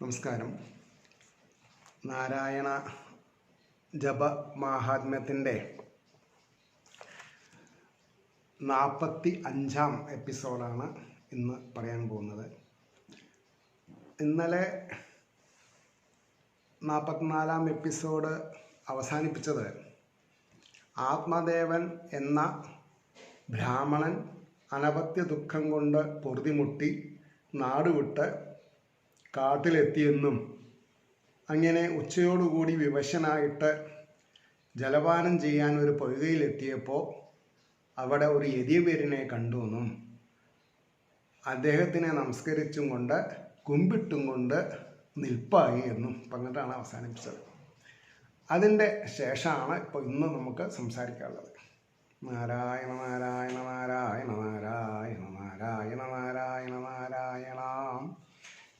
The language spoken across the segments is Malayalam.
നമസ്കാരം. നാരായണ ജപ മാഹാത്മ്യത്തിൻ്റെ 45-ാം എപ്പിസോഡാണ് ഇന്ന് പറയാൻ പോകുന്നത്. ഇന്നലെ 44-ാം എപ്പിസോഡ് അവസാനിപ്പിച്ചത് ആത്മദേവൻ എന്ന ബ്രാഹ്മണൻ അനവത്യ ദുഃഖം കൊണ്ട് പൊറുതിമുട്ടി നാടുവിട്ട് കാട്ടിലെത്തിയെന്നും അങ്ങനെ ഉച്ചയോടുകൂടി വിവശനായിട്ട് ജലപാനം ചെയ്യാൻ ഒരു പൊയ്കയിലെത്തിയപ്പോൾ അവിടെ ഒരു യതിവര്യനെ കണ്ടുവെന്നും അദ്ദേഹത്തിനെ നമസ്കരിച്ചും കൊണ്ട് കുമ്പിട്ടും കൊണ്ട് നിൽപ്പായി എന്നും പറഞ്ഞിട്ടാണ് അവസാനിപ്പിച്ചത്. അതിൻ്റെ ശേഷമാണ് ഇപ്പോൾ ഇന്ന് നമുക്ക് സംസാരിക്കാനുള്ളത്. നാരായണ നാരായണ നാരായണ നാരായണ നാരായണ നാരായണ നാരായണ.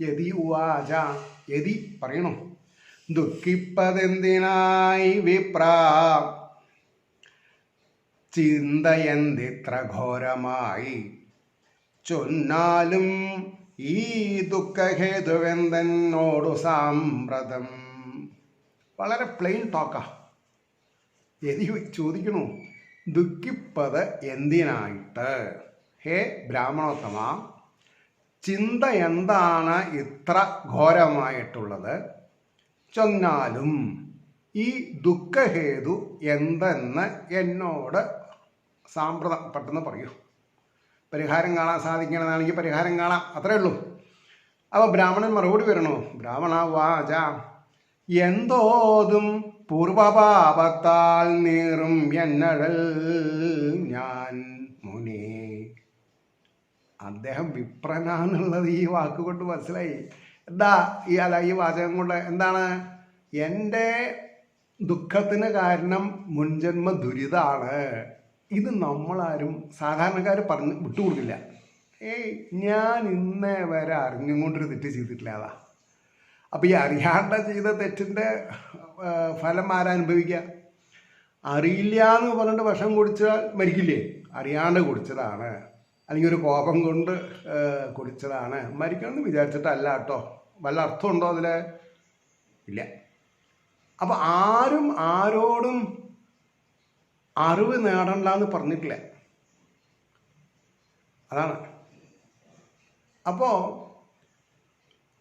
യതി ഉവാച, യതി പറയണു, ദുഃഖിപ്പതെന്തിനായി വിപ്രാ ചിന്തയന്തിത്ര ഘോരമായി ചൊന്നാലും ഈ ദുഃഖഹേതുവെന്തെന്നോടു സാമ്പ്രതം. വളരെ പ്ലെയിൻ ടോക്കാ. യതി ചോദിക്കണു, ദുഃഖിപ്പത് എന്തിനായിട്ട്? ഹേ ബ്രാഹ്മണോത്തമ, ചിന്ത എന്താണ് ഇത്ര ഘോരമായിട്ടുള്ളത്? ചൊന്നാലും ഈ ദുഃഖഹേതു എന്തെന്ന് എന്നോട് പെട്ടെന്ന് പറയൂ. പരിഹാരം കാണാൻ സാധിക്കണമെന്നാണെങ്കിൽ പരിഹാരം കാണാം, അത്രേ ഉള്ളൂ. അപ്പോൾ ബ്രാഹ്മണൻ മറുപടി വരണോ? ബ്രാഹ്മണ വാച, എന്തോതും പൂർവപാപത്താൽ നീറും എന്നഴൽ ഞാൻ മുനി. അദ്ദേഹം വിപ്രനാന്നുള്ളത് ഈ വാക്കുകൊണ്ട് മനസ്സിലായി. എന്താ ഈ വാചകം കൊണ്ട് എന്താണ്? എൻ്റെ ദുഃഖത്തിന് കാരണം മുൻജന്മ ദുരിതമാണ്. ഇത് നമ്മളാരും സാധാരണക്കാർ പറഞ്ഞ് വിട്ടുകൊടുക്കില്ല. ഞാൻ ഇന്നേ വരെ അറിഞ്ഞുകൊണ്ടൊരു തെറ്റ് ചെയ്തിട്ടില്ല. അതാ. അപ്പം ഈ അറിയാണ്ട ചെയ്ത തെറ്റിൻ്റെ ഫലം ആരനുഭവിക്കുക? അറിയില്ല എന്ന് പറഞ്ഞിട്ട് വിഷം കുടിച്ചാൽ മരിക്കില്ലേ? അറിയാണ്ട് കുടിച്ചതാണ്, അല്ലെങ്കിൽ ഒരു കോപം കൊണ്ട് കുടിച്ചതാണ്, മരിക്കണമെന്ന് വിചാരിച്ചിട്ടല്ല കേട്ടോ. വല്ല അർത്ഥമുണ്ടോ അതിൽ? ഇല്ല. അപ്പം ആരും ആരോടും അറിവ് നേടണ്ടെന്ന് പറഞ്ഞിട്ടില്ല. അതാണ്. അപ്പോൾ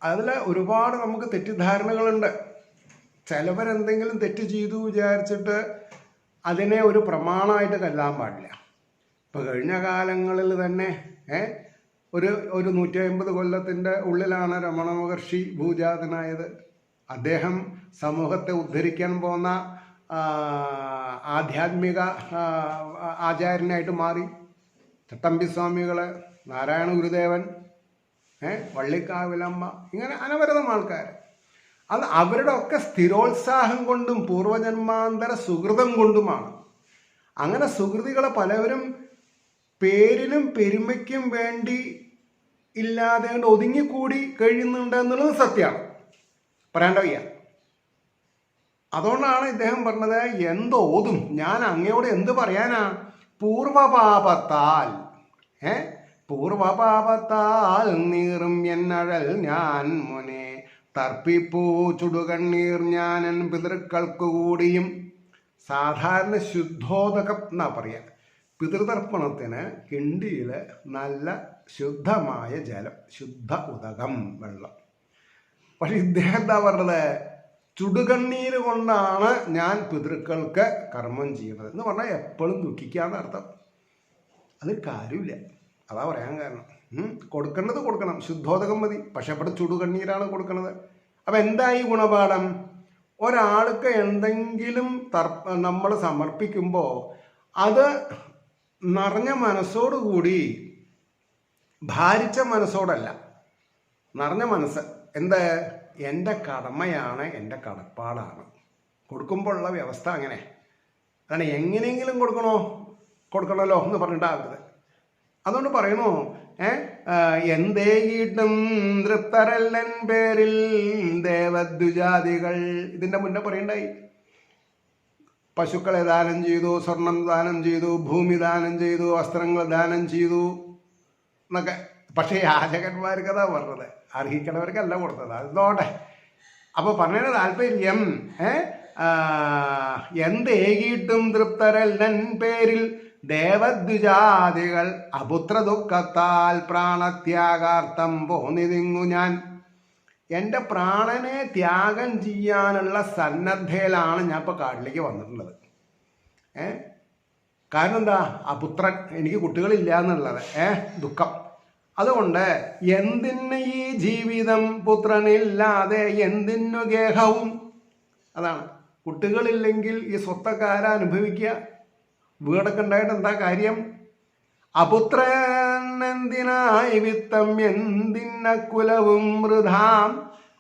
അതിൽ ഒരുപാട് നമുക്ക് തെറ്റിദ്ധാരണകളുണ്ട്. ചിലവരെന്തെങ്കിലും തെറ്റ് ചെയ്തു വിചാരിച്ചിട്ട് അതിനെ ഒരു പ്രമാണമായിട്ട് കരുതാൻ പാടില്ല. ഇപ്പോൾ കഴിഞ്ഞ കാലങ്ങളിൽ തന്നെ ഒരു 150 കൊല്ലത്തിൻ്റെ ഉള്ളിലാണ് രമണ മഹർഷി ഭൂജാതനായത്. അദ്ദേഹം സമൂഹത്തെ ഉദ്ധരിക്കാൻ പോകുന്ന ആധ്യാത്മിക ആചാര്യനായിട്ട് മാറി. ചട്ടമ്പിസ്വാമികൾ, നാരായണ ഗുരുദേവൻ, വള്ളിക്കാവിലമ്മ, ഇങ്ങനെ അനവരതം ആൾക്കാർ. അത് അവരുടെ ഒക്കെ സ്ഥിരോത്സാഹം കൊണ്ടും പൂർവജന്മാന്തര സുഹൃതം കൊണ്ടുമാണ്. അങ്ങനെ സുഹൃതികളെ പലവരും പേരിനും പെരുമയ്ക്കും വേണ്ടി ഇല്ലാതെ ഒതുങ്ങിക്കൂടി കഴിയുന്നുണ്ട് എന്നുള്ളത് സത്യമാണ്, പറയേണ്ട വയ്യ. അതുകൊണ്ടാണ് ഇദ്ദേഹം പറഞ്ഞത്, എന്തോതും, ഞാൻ അങ്ങയോട് എന്ത് പറയാനാ? പൂർവപാപത്താൽ പൂർവപാപത്താൽ നീറും എന്നഴൽ ഞാൻ മുനെ തർപ്പിപ്പൂ ചുടുകണ്ണീർ ഞാനൻ പിതൃക്കൾക്ക് കൂടിയും. സാധാരണ ശുദ്ധോദകം എന്നാ പറയുക. പിതൃതർപ്പണത്തിന് കിണ്ടിയിൽ നല്ല ശുദ്ധമായ ജലം, ശുദ്ധ ഉദകം, വെള്ളം. പക്ഷെ ഇദ്ദേഹം എന്താ പറഞ്ഞത്? ചുടുകണ്ണീര് കൊണ്ടാണ് ഞാൻ പിതൃക്കൾക്ക് കർമ്മം ചെയ്യുന്നത് എന്ന് പറഞ്ഞാൽ എപ്പോഴും ദുഃഖിക്കാന്ന് അർത്ഥം. അതൊരു കാര്യമില്ല. അതാ പറയാൻ കാരണം. കൊടുക്കേണ്ടത് കൊടുക്കണം, ശുദ്ധോദകം മതി. പക്ഷെ ഇവിടെ ചുടുകണ്ണീരാണ് കൊടുക്കുന്നത്. അപ്പം എന്തായി ഗുണപാഠം? ഒരാൾക്ക് എന്തെങ്കിലും നമ്മൾ സമർപ്പിക്കുമ്പോൾ അത് നിറഞ്ഞ മനസ്സോടുകൂടി, ഭാരിച്ച മനസ്സോടല്ല, നിറഞ്ഞ മനസ്സ്. എന്ത്? എൻ്റെ കടമയാണ്, എൻ്റെ കടപ്പാടാണ്. കൊടുക്കുമ്പോഴുള്ള വ്യവസ്ഥ അങ്ങനെ. അതാണ് എങ്ങനെയെങ്കിലും കൊടുക്കണമല്ലോ എന്ന് പറഞ്ഞിട്ടാവരുത്. അതുകൊണ്ട് പറയണു, എന്തേകിട്ടും തൃപ്തരല്ലൻ പേരിൽ ദേവദ്വിജാതികൾ. ഇതിൻ്റെ മുന്നേ പറയണ്ടായി. പശുക്കളെ ദാനം ചെയ്തു, സ്വർണം ദാനം ചെയ്തു, ഭൂമി ദാനം ചെയ്തു, വസ്ത്രങ്ങൾ ദാനം ചെയ്തു എന്നൊക്കെ. പക്ഷേ യാചകന്മാർക്ക് അതാ പറഞ്ഞത്. അർഹിക്കണവർക്കല്ല കൊടുത്തത്. അതോടെ അപ്പോൾ പറഞ്ഞതിന് താല്പര്യം എന്തേകിയിട്ടും തൃപ്തരല്ലൻ പേരിൽ ദേവദ്വിജാതികൾ അപുത്ര ദുഃഖത്താൽ പ്രാണത്യാഗാർത്ഥം പോന്നിതിങ്ങു ഞാൻ. എൻ്റെ പ്രാണനെ ത്യാഗം ചെയ്യാനുള്ള സന്നദ്ധയിലാണ് ഞാൻ ഇപ്പോൾ കാട്ടിലേക്ക് വന്നിട്ടുള്ളത്. കാരണം എന്താ? അപുത്രൻ, എനിക്ക് കുട്ടികളില്ല എന്നുള്ളത് ദുഃഖം. അതുകൊണ്ട് എന്തിന് ഈ ജീവിതം, പുത്രനില്ലാതെ എന്തിനു ഗേഹവും. അതാണ്, കുട്ടികളില്ലെങ്കിൽ ഈ സ്വത്തക്കാര അനുഭവിക്കുക. വീടൊക്കെ ഉണ്ടായിട്ട് എന്താ കാര്യം? അപുത്രൻ എന്തിനായി വിത്തം എന്തിന കുലവും വൃഥാം.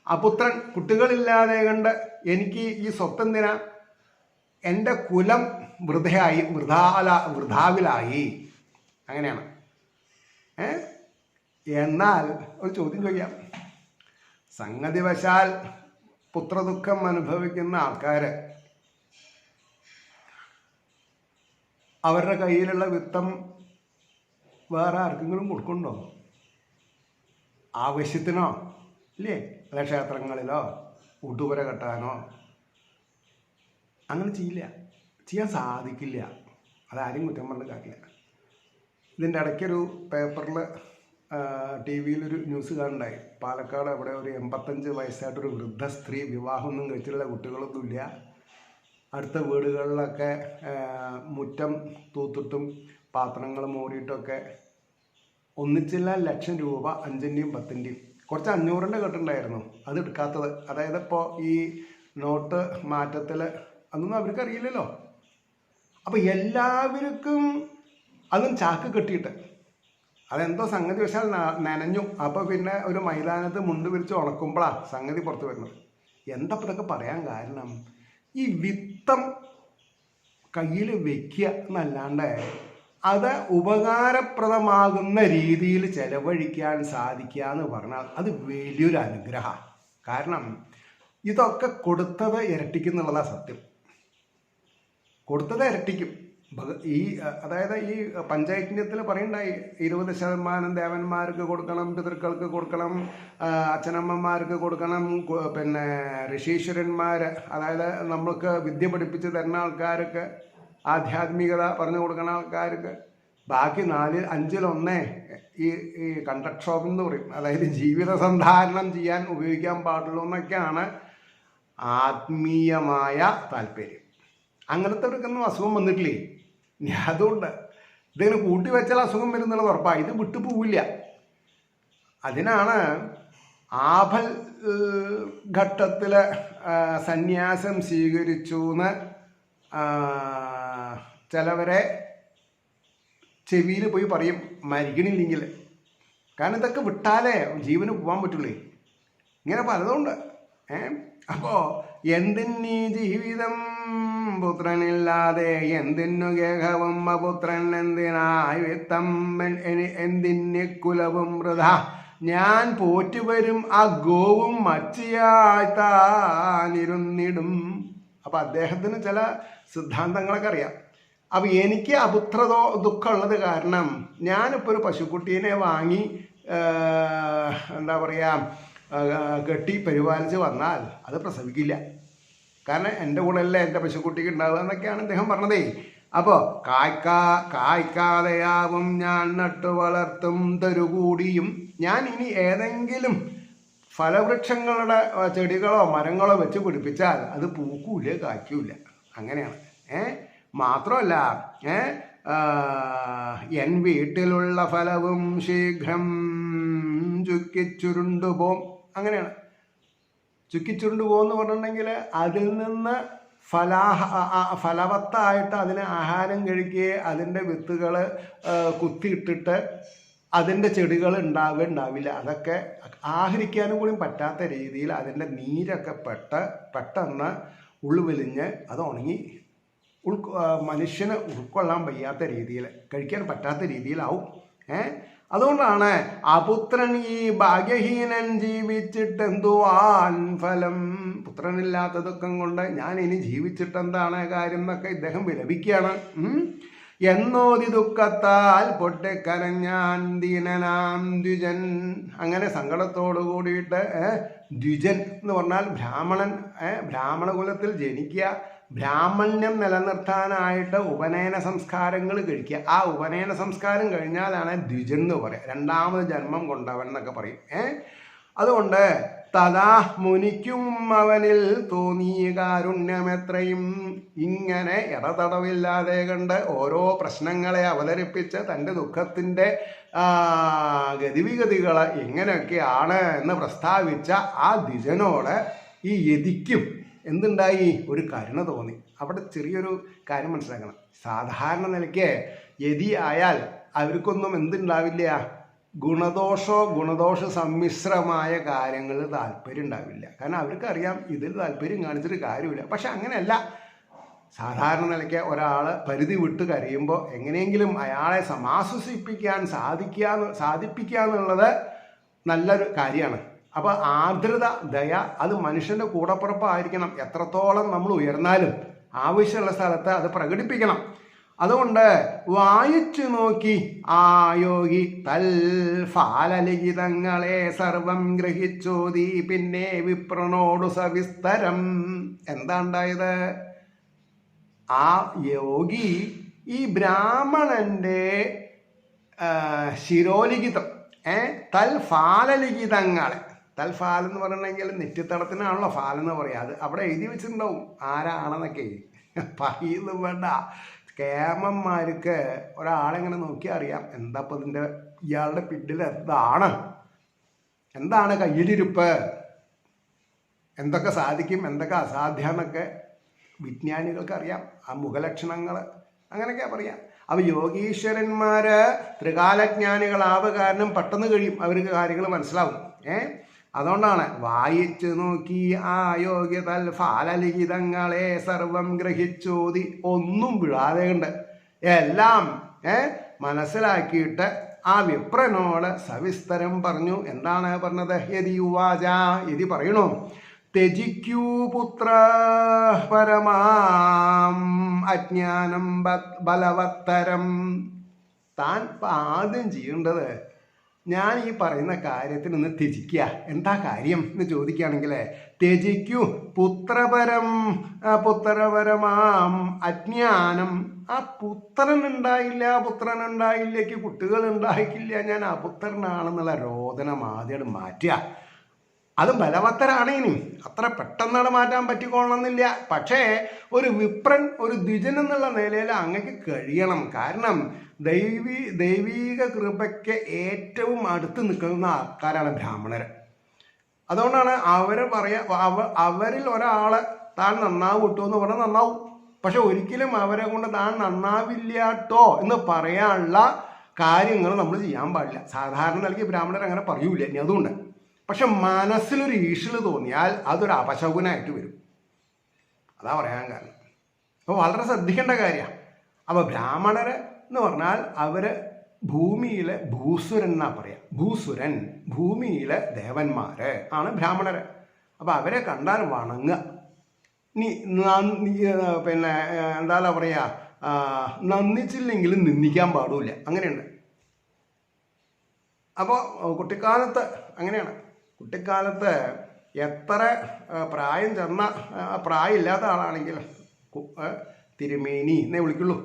അപുത്രൻ, കുട്ടികളില്ലാതെ കണ്ട് എനിക്ക് ഈ സ്വത്തെന്തിനാ? എൻ്റെ കുലം വൃഥാവിലായി. അങ്ങനെയാണ്. എന്നാൽ ഒരു ചോദ്യം ചോദിക്കാം. സംഗതിവശാൽ പുത്രദുഃഖം അനുഭവിക്കുന്ന ആൾക്കാർ അവരുടെ കയ്യിലുള്ള വിത്തം വേറെ ആർക്കെങ്കിലും കൊടുക്കണ്ടോ? ആവശ്യത്തിനോ? ഇല്ലേ? അല്ല ക്ഷേത്രങ്ങളിലോ ഊട്ടുപുര കെട്ടാനോ? അങ്ങനെ ചെയ്യില്ല, ചെയ്യാൻ സാധിക്കില്ല. അതാരും കുറ്റം പറഞ്ഞ കാര്യമില്ല. ഇതിൻ്റെ ഇടയ്ക്കൊരു പേപ്പറിൽ ടി വിയിലൊരു ന്യൂസ് കാണുണ്ടായി. പാലക്കാട് അവിടെ ഒരു 85 വയസ്സായിട്ടൊരു വൃദ്ധ സ്ത്രീ, വിവാഹമൊന്നും കഴിച്ചിട്ടുള്ള കുട്ടികളൊന്നുമില്ല. അടുത്ത വീടുകളിലൊക്കെ മുറ്റം തൂത്തിട്ടും പാത്രങ്ങൾ മൂടിയിട്ടൊക്കെ ഒന്നിച്ചില്ല ലക്ഷം രൂപ, 5-ൻ്റെയും 10-ൻ്റെയും, കുറച്ച് 500-ൻ്റെ കെട്ടുണ്ടായിരുന്നു, അത് എടുക്കാത്തത്. അതായത് ഇപ്പോൾ ഈ നോട്ട് മാറ്റത്തിൽ അതൊന്നും അവർക്കറിയില്ലല്ലോ. അപ്പോൾ എല്ലാവർക്കും അതും ചാക്ക് കെട്ടിയിട്ട്, അതെന്തോ സംഗതി വശാൽ നനഞ്ഞു. അപ്പോൾ പിന്നെ ഒരു മൈതാനത്ത് മുണ്ട് വിരിച്ച് ഉണക്കുമ്പോഴാണ് സംഗതി പുറത്ത് വരുന്നത്. എന്താ ഇതൊക്കെ പറയാൻ കാരണം? ഈ വിത്തം കയ്യിൽ വെക്കുക എന്നല്ലാണ്ട് അത് ഉപകാരപ്രദമാകുന്ന രീതിയിൽ ചെലവഴിക്കാൻ സാധിക്കുക എന്ന് പറഞ്ഞാൽ അത് വലിയൊരു അനുഗ്രഹമാണ്. കാരണം ഇതൊക്കെ കൊടുത്തത് ഇരട്ടിക്കുന്നുള്ളതാണ് സത്യം. കൊടുത്തത് ഇരട്ടിക്കും. അതായത് ഈ പഞ്ചയജ്ഞത്തിൽ പറയുണ്ടായി 20% ദേവന്മാർക്ക് കൊടുക്കണം, പിതൃക്കൾക്ക് കൊടുക്കണം, അച്ഛനമ്മമാർക്ക് കൊടുക്കണം, പിന്നെ ഋഷീശ്വരന്മാർ, അതായത് നമ്മൾക്ക് വിദ്യ പഠിപ്പിച്ച് തരുന്ന ആൾക്കാർക്ക്, ആധ്യാത്മികത പറഞ്ഞു കൊടുക്കുന്ന ആൾക്കാർക്ക്, ബാക്കി 4-5-1 ഈ കണ്ടക്ഷോഭം എന്ന് പറയും, അതായത് ജീവിത സന്ധാരണം ചെയ്യാൻ ഉപയോഗിക്കാൻ പാടുള്ളൂ എന്നൊക്കെയാണ് ആത്മീയമായ താല്പര്യം. അങ്ങനത്തെവർക്കൊന്നും അസുഖം വന്നിട്ടില്ലേ? അതുകൊണ്ട് ഇതിങ്ങനെ കൂട്ടി വെച്ചാൽ അസുഖം വരുന്നുള്ളത് ഉറപ്പാണ്. ഇത് വിട്ടു പോവില്ല. അതിനാണ് ആഭൽ ഘട്ടത്തിൽ സന്യാസം സ്വീകരിച്ചു എന്ന് ചിലവരെ ചെവിയിൽ പോയി പറയും, മരിക്കണില്ലെങ്കിൽ. കാരണം ഇതൊക്കെ വിട്ടാലേ ജീവന് പോകാൻ പറ്റുള്ളൂ. ഇങ്ങനെ പലതുണ്ട്. അപ്പോൾ എന്തിനീ ജീവിതം, പുത്രനില്ലാതെ എന്തിനു ഗേഹവും, അപുത്രൻ എന്തിനായി വിത്തം എന്തിന് കുലവും വൃഥ. ഞാൻ പോറ്റുവരും ആ ഗോവും മച്ചിയായി താനിരുന്നിടും. അപ്പം അദ്ദേഹത്തിന് ചില സിദ്ധാന്തങ്ങളൊക്കെ അറിയാം. അപ്പം എനിക്ക് അപുത്രതോ ദുഃഖമുള്ളത് കാരണം ഞാനിപ്പോൾ ഒരു പശുക്കുട്ടീനെ വാങ്ങി എന്താ പറയുക കെട്ടി പരിപാലിച്ച് വന്നാൽ അത് പ്രസവിക്കില്ല. കാരണം എൻ്റെ കൂടെയല്ല എൻ്റെ പശുക്കുട്ടിക്ക് ഉണ്ടാവുക എന്നൊക്കെയാണ് അദ്ദേഹം പറഞ്ഞതേ. അപ്പോൾ കായ്ക്കാതെയാവും ഞാൻ നട്ടു വളർത്തും തരുകൂടിയും. ഞാൻ ഇനി ഏതെങ്കിലും ഫലവൃക്ഷങ്ങളുടെ ചെടികളോ മരങ്ങളോ വെച്ച് പിടിപ്പിച്ചാൽ അത് പൂക്കൂല, കായ്ക്കൂല. അങ്ങനെയാണ്. മാത്രമല്ല എൻ വീട്ടിലുള്ള ഫലവും ശീഘ്രം ചുക്കിച്ചുരുണ്ടുപോം. അങ്ങനെയാണ്. ചുക്കിച്ചുരുണ്ടു പോകുമെന്ന് പറഞ്ഞിട്ടുണ്ടെങ്കിൽ അതിൽ നിന്ന് ഫലവത്തായിട്ട് അതിന് ആഹാരം കഴിക്കുകയും അതിൻ്റെ വിത്തുകൾ കുത്തിയിട്ടിട്ട് അതിൻ്റെ ചെടികൾ ഉണ്ടാവില്ല. അതൊക്കെ ആഹരിക്കാനും കൂടി പറ്റാത്ത രീതിയിൽ അതിൻ്റെ നീരൊക്കെ പെട്ടെന്ന് ഉൾവലിഞ്ഞ് അത് ഉണങ്ങി മനുഷ്യന് ഉൾക്കൊള്ളാൻ വയ്യാത്ത രീതിയിൽ, കഴിക്കാൻ പറ്റാത്ത രീതിയിലാവും. അതുകൊണ്ടാണ് അപുത്രൻ ഈ ഭാഗ്യഹീനൻ ജീവിച്ചിട്ടെന്തുവാൻ ഫലം. പുത്രനില്ലാത്ത ദുഃഖം കൊണ്ട് ഞാൻ ഇനി ജീവിച്ചിട്ടെന്താണ് കാര്യം എന്നൊക്കെ ഇദ്ദേഹം വിലപിക്കുകയാണ്. എന്നോതി ദുഃഖത്താൽ പൊട്ടിക്കരഞ്ഞാൻ ദീനനാം ദ്വിജൻ. അങ്ങനെ സങ്കടത്തോടു കൂടിയിട്ട് ദ്വിജൻ എന്ന് പറഞ്ഞാൽ ബ്രാഹ്മണൻ, ബ്രാഹ്മണകുലത്തിൽ ജനിക്കുക, ബ്രാഹ്മണ്യം നിലനിർത്താനായിട്ട് ഉപനയന സംസ്കാരങ്ങൾ കഴിക്കുക. ആ ഉപനയന സംസ്കാരം കഴിഞ്ഞാലാണ് ദ്വിജൻ എന്ന് പറയുക, രണ്ടാമത് ജന്മം കൊണ്ടവൻ എന്നൊക്കെ പറയും. അതുകൊണ്ട് തഥാ മുനിക്കും അവനിൽ തോന്നിയ കാരുണ്യമെത്രയും. ഇങ്ങനെ ഇടതടവില്ലാതെ കണ്ട് ഓരോ പ്രശ്നങ്ങളെ അവതരിപ്പിച്ച് തൻ്റെ ദുഃഖത്തിൻ്റെ ഗതിവിഗതികൾ എങ്ങനെയൊക്കെയാണ് എന്ന് പ്രസ്താവിച്ച ആ ദ്വിജനോട് ഈ യതിക്കും എന്തുണ്ടായി? ഒരു കരുണ തോന്നി. അവിടെ ചെറിയൊരു കാര്യം മനസ്സിലാക്കണം. സാധാരണ നിലയ്ക്ക് യതി ആയാൽ അവർക്കൊന്നും എന്തുണ്ടാവില്ല, ഗുണദോഷ സമ്മിശ്രമായ കാര്യങ്ങളിൽ താല്പര്യം ഉണ്ടാവില്ല. കാരണം അവർക്കറിയാം ഇതിൽ താല്പര്യം കാണിച്ചിട്ട് കാര്യമില്ല. പക്ഷെ അങ്ങനെയല്ല. സാധാരണ നിലയ്ക്ക് ഒരാൾ പരിധി വിട്ട് കരയുമ്പോൾ എങ്ങനെയെങ്കിലും അയാളെ സമാശ്വസിപ്പിക്കാൻ സാധിപ്പിക്കുക എന്നുള്ളത് നല്ലൊരു കാര്യമാണ്. അപ്പോൾ ആർദ്രത, ദയ അത് മനുഷ്യൻ്റെ കൂടപ്പുറപ്പായിരിക്കണം. എത്രത്തോളം നമ്മൾ ഉയർന്നാലും ആവശ്യമുള്ള സ്ഥലത്ത് അത് പ്രകടിപ്പിക്കണം. അതുകൊണ്ട് വായിച്ചു നോക്കി ആ യോഗി തൽഫാലലിഖിതങ്ങളെ സർവം ഗ്രഹിച്ചോതി പിന്നെ വിപ്രനോടു സവിസ്തരം. എന്താ ഉണ്ടായത്? ആ യോഗി ഈ ബ്രാഹ്മണന്റെ ശിരോലിഖിതം തൽഫാലലിഖിതങ്ങളെ, തൽഫാൽ എന്ന് പറഞ്ഞിട്ടുണ്ടെങ്കിൽ നെറ്റിത്തടത്തിനാണല്ലോ ഫാലെന്ന് പറയുക. അത് അവിടെ എഴുതി വെച്ചിട്ടുണ്ടാവും ആരാണെന്നൊക്കെ. പറയുന്നു വേണ്ട. കേമന്മാർക്ക് ഒരാളെങ്ങനെ നോക്കിയാൽ അറിയാം എന്താ ഇപ്പം ഇതിൻ്റെ ഇയാളുടെ പിന്നിൽ എന്താണ് കയ്യിലിരിപ്പ്, എന്തൊക്കെ സാധിക്കും, എന്തൊക്കെ അസാധ്യമെന്നൊക്കെ വിജ്ഞാനികൾക്ക് അറിയാം. ആ മുഖലക്ഷണങ്ങൾ അങ്ങനെയൊക്കെയാണ് പറയാം. അപ്പോൾ യോഗീശ്വരന്മാർ ത്രികാലജ്ഞാനികളാവുക കാരണം പെട്ടെന്ന് കഴിയും, അവർക്ക് കാര്യങ്ങൾ മനസ്സിലാവും. അതുകൊണ്ടാണ് വായിച്ചു നോക്കി ആ യോഗ്യതൽ ഫാലലിഖിതങ്ങളെ സർവം ഗ്രഹിച്ചോതി. ഒന്നും വിടാതെ ഉണ്ട് എല്ലാം മനസ്സിലാക്കിയിട്ട് ആ വിപ്രനോട് സവിസ്തരം പറഞ്ഞു. എന്താണ് പറഞ്ഞത്? യതി ഉവാച, യതി പറയണു, ത്യജിക്കൂ പുത്ര പരമാം അജ്ഞാനം ബലവത്തരം. താൻ ആദ്യം ചെയ്യേണ്ടത് ഞാൻ ഈ പറയുന്ന കാര്യത്തിൽ നിന്ന് ത്യജിക്കുക. എന്താ കാര്യം എന്ന് ചോദിക്കുകയാണെങ്കിൽ, ത്യജിക്കൂ പുത്രപരമാം അജ്ഞാനം. ആ പുത്രനുണ്ടായില്ലേക്ക് കുട്ടികൾ ഉണ്ടായിക്കില്ല, ഞാൻ അപുത്രനാണെന്നുള്ള രോദനം ആദ്യം മാറ്റുക. അത് ബലവത്തരാണ്. ഇനി അത്ര പെട്ടെന്നാണ് മാറ്റാൻ പറ്റിക്കൊള്ളണമെന്നില്ല. പക്ഷേ ഒരു വിപ്രൻ, ഒരു ദ്വിജൻ എന്നുള്ള നിലയിൽ അങ്ങക്ക് കഴിയണം. കാരണം ദൈവീക കൃപയ്ക്ക് ഏറ്റവും അടുത്ത് നിൽക്കുന്ന ആൾക്കാരാണ് ബ്രാഹ്മണർ. അതുകൊണ്ടാണ് അവരിൽ ഒരാളെ താൻ നന്നാവും കിട്ടുമോ എന്ന് പറഞ്ഞാൽ നന്നാവും. പക്ഷെ ഒരിക്കലും അവരെ കൊണ്ട് താൻ നന്നാവില്ലാട്ടോ എന്ന് പറയാനുള്ള കാര്യങ്ങൾ നമ്മൾ ചെയ്യാൻ പാടില്ല. സാധാരണ നിലയ്ക്ക് ബ്രാഹ്മണർ അങ്ങനെ പറയൂല. ഇനി അതുകൊണ്ട് പക്ഷെ മനസ്സിലൊരു ഈശ്വൽ തോന്നിയാൽ അതൊരു അപശകുനായിട്ട് വരും. അതാ പറയാൻ കാരണം. അപ്പോൾ വളരെ ശ്രദ്ധിക്കേണ്ട കാര്യമാണ്. അപ്പോൾ ബ്രാഹ്മണർ എന്ന് പറഞ്ഞാൽ അവർ ഭൂമിയിലെ ഭൂസുരൻ എന്നാ പറയാം. ഭൂസുരൻ, ഭൂമിയിലെ ദേവന്മാർ ആണ് ബ്രാഹ്മണർ. അപ്പോൾ അവരെ കണ്ടാൽ വണങ്ങുക. പിന്നെ എന്താ പറയുക, നന്ദിച്ചില്ലെങ്കിലും നിന്ദിക്കാൻ പാടില്ല. അങ്ങനെയുണ്ട്. അപ്പോൾ കുട്ടിക്കാലത്ത് അങ്ങനെയാണ്. കുട്ടിക്കാലത്ത് എത്ര പ്രായം ചെന്ന പ്രായമില്ലാത്ത ആളാണെങ്കിൽ തിരുമേനി എന്നേ വിളിക്കുള്ളൂ.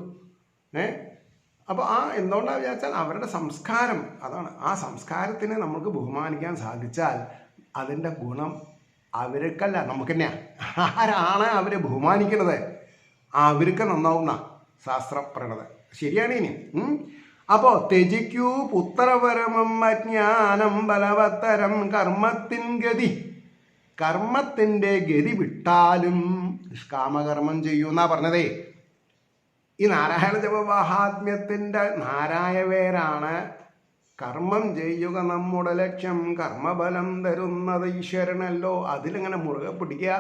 അപ്പോൾ എന്തുകൊണ്ടാണ് വിചാരിച്ചാൽ അവരുടെ സംസ്കാരം അതാണ്. ആ സംസ്കാരത്തിനെ നമുക്ക് ബഹുമാനിക്കാൻ സാധിച്ചാൽ അതിൻ്റെ ഗുണം അവർക്കല്ല, നമുക്ക് തന്നെയാണ്. ആരാണ് അവരെ ബഹുമാനിക്കുന്നത് അവർക്ക് നന്നാവുന്ന ശാസ്ത്രം പറയണത്. ശരിയാണ്. ഇനി അപ്പോൾ ത്യജിക്കൂ പുത്രപരമം അജ്ഞാനം ബലവത്തരം കർമ്മത്തിൻ ഗതി. കർമ്മത്തിൻ്റെ ഗതി വിട്ടാലും നിഷ്കാമകർമ്മം ചെയ്യൂ എന്നാ പറഞ്ഞതേ. ഈ നാരായണ ജപമഹാത്മ്യത്തിൻ്റെ നാരായവേരാണ് കർമ്മം ചെയ്യുക നമ്മുടെ ലക്ഷ്യം, കർമ്മബലം തരുന്നത് ഈശ്വരനല്ലോ. അതിലിങ്ങനെ മുറുകെ പിടിക്കുക.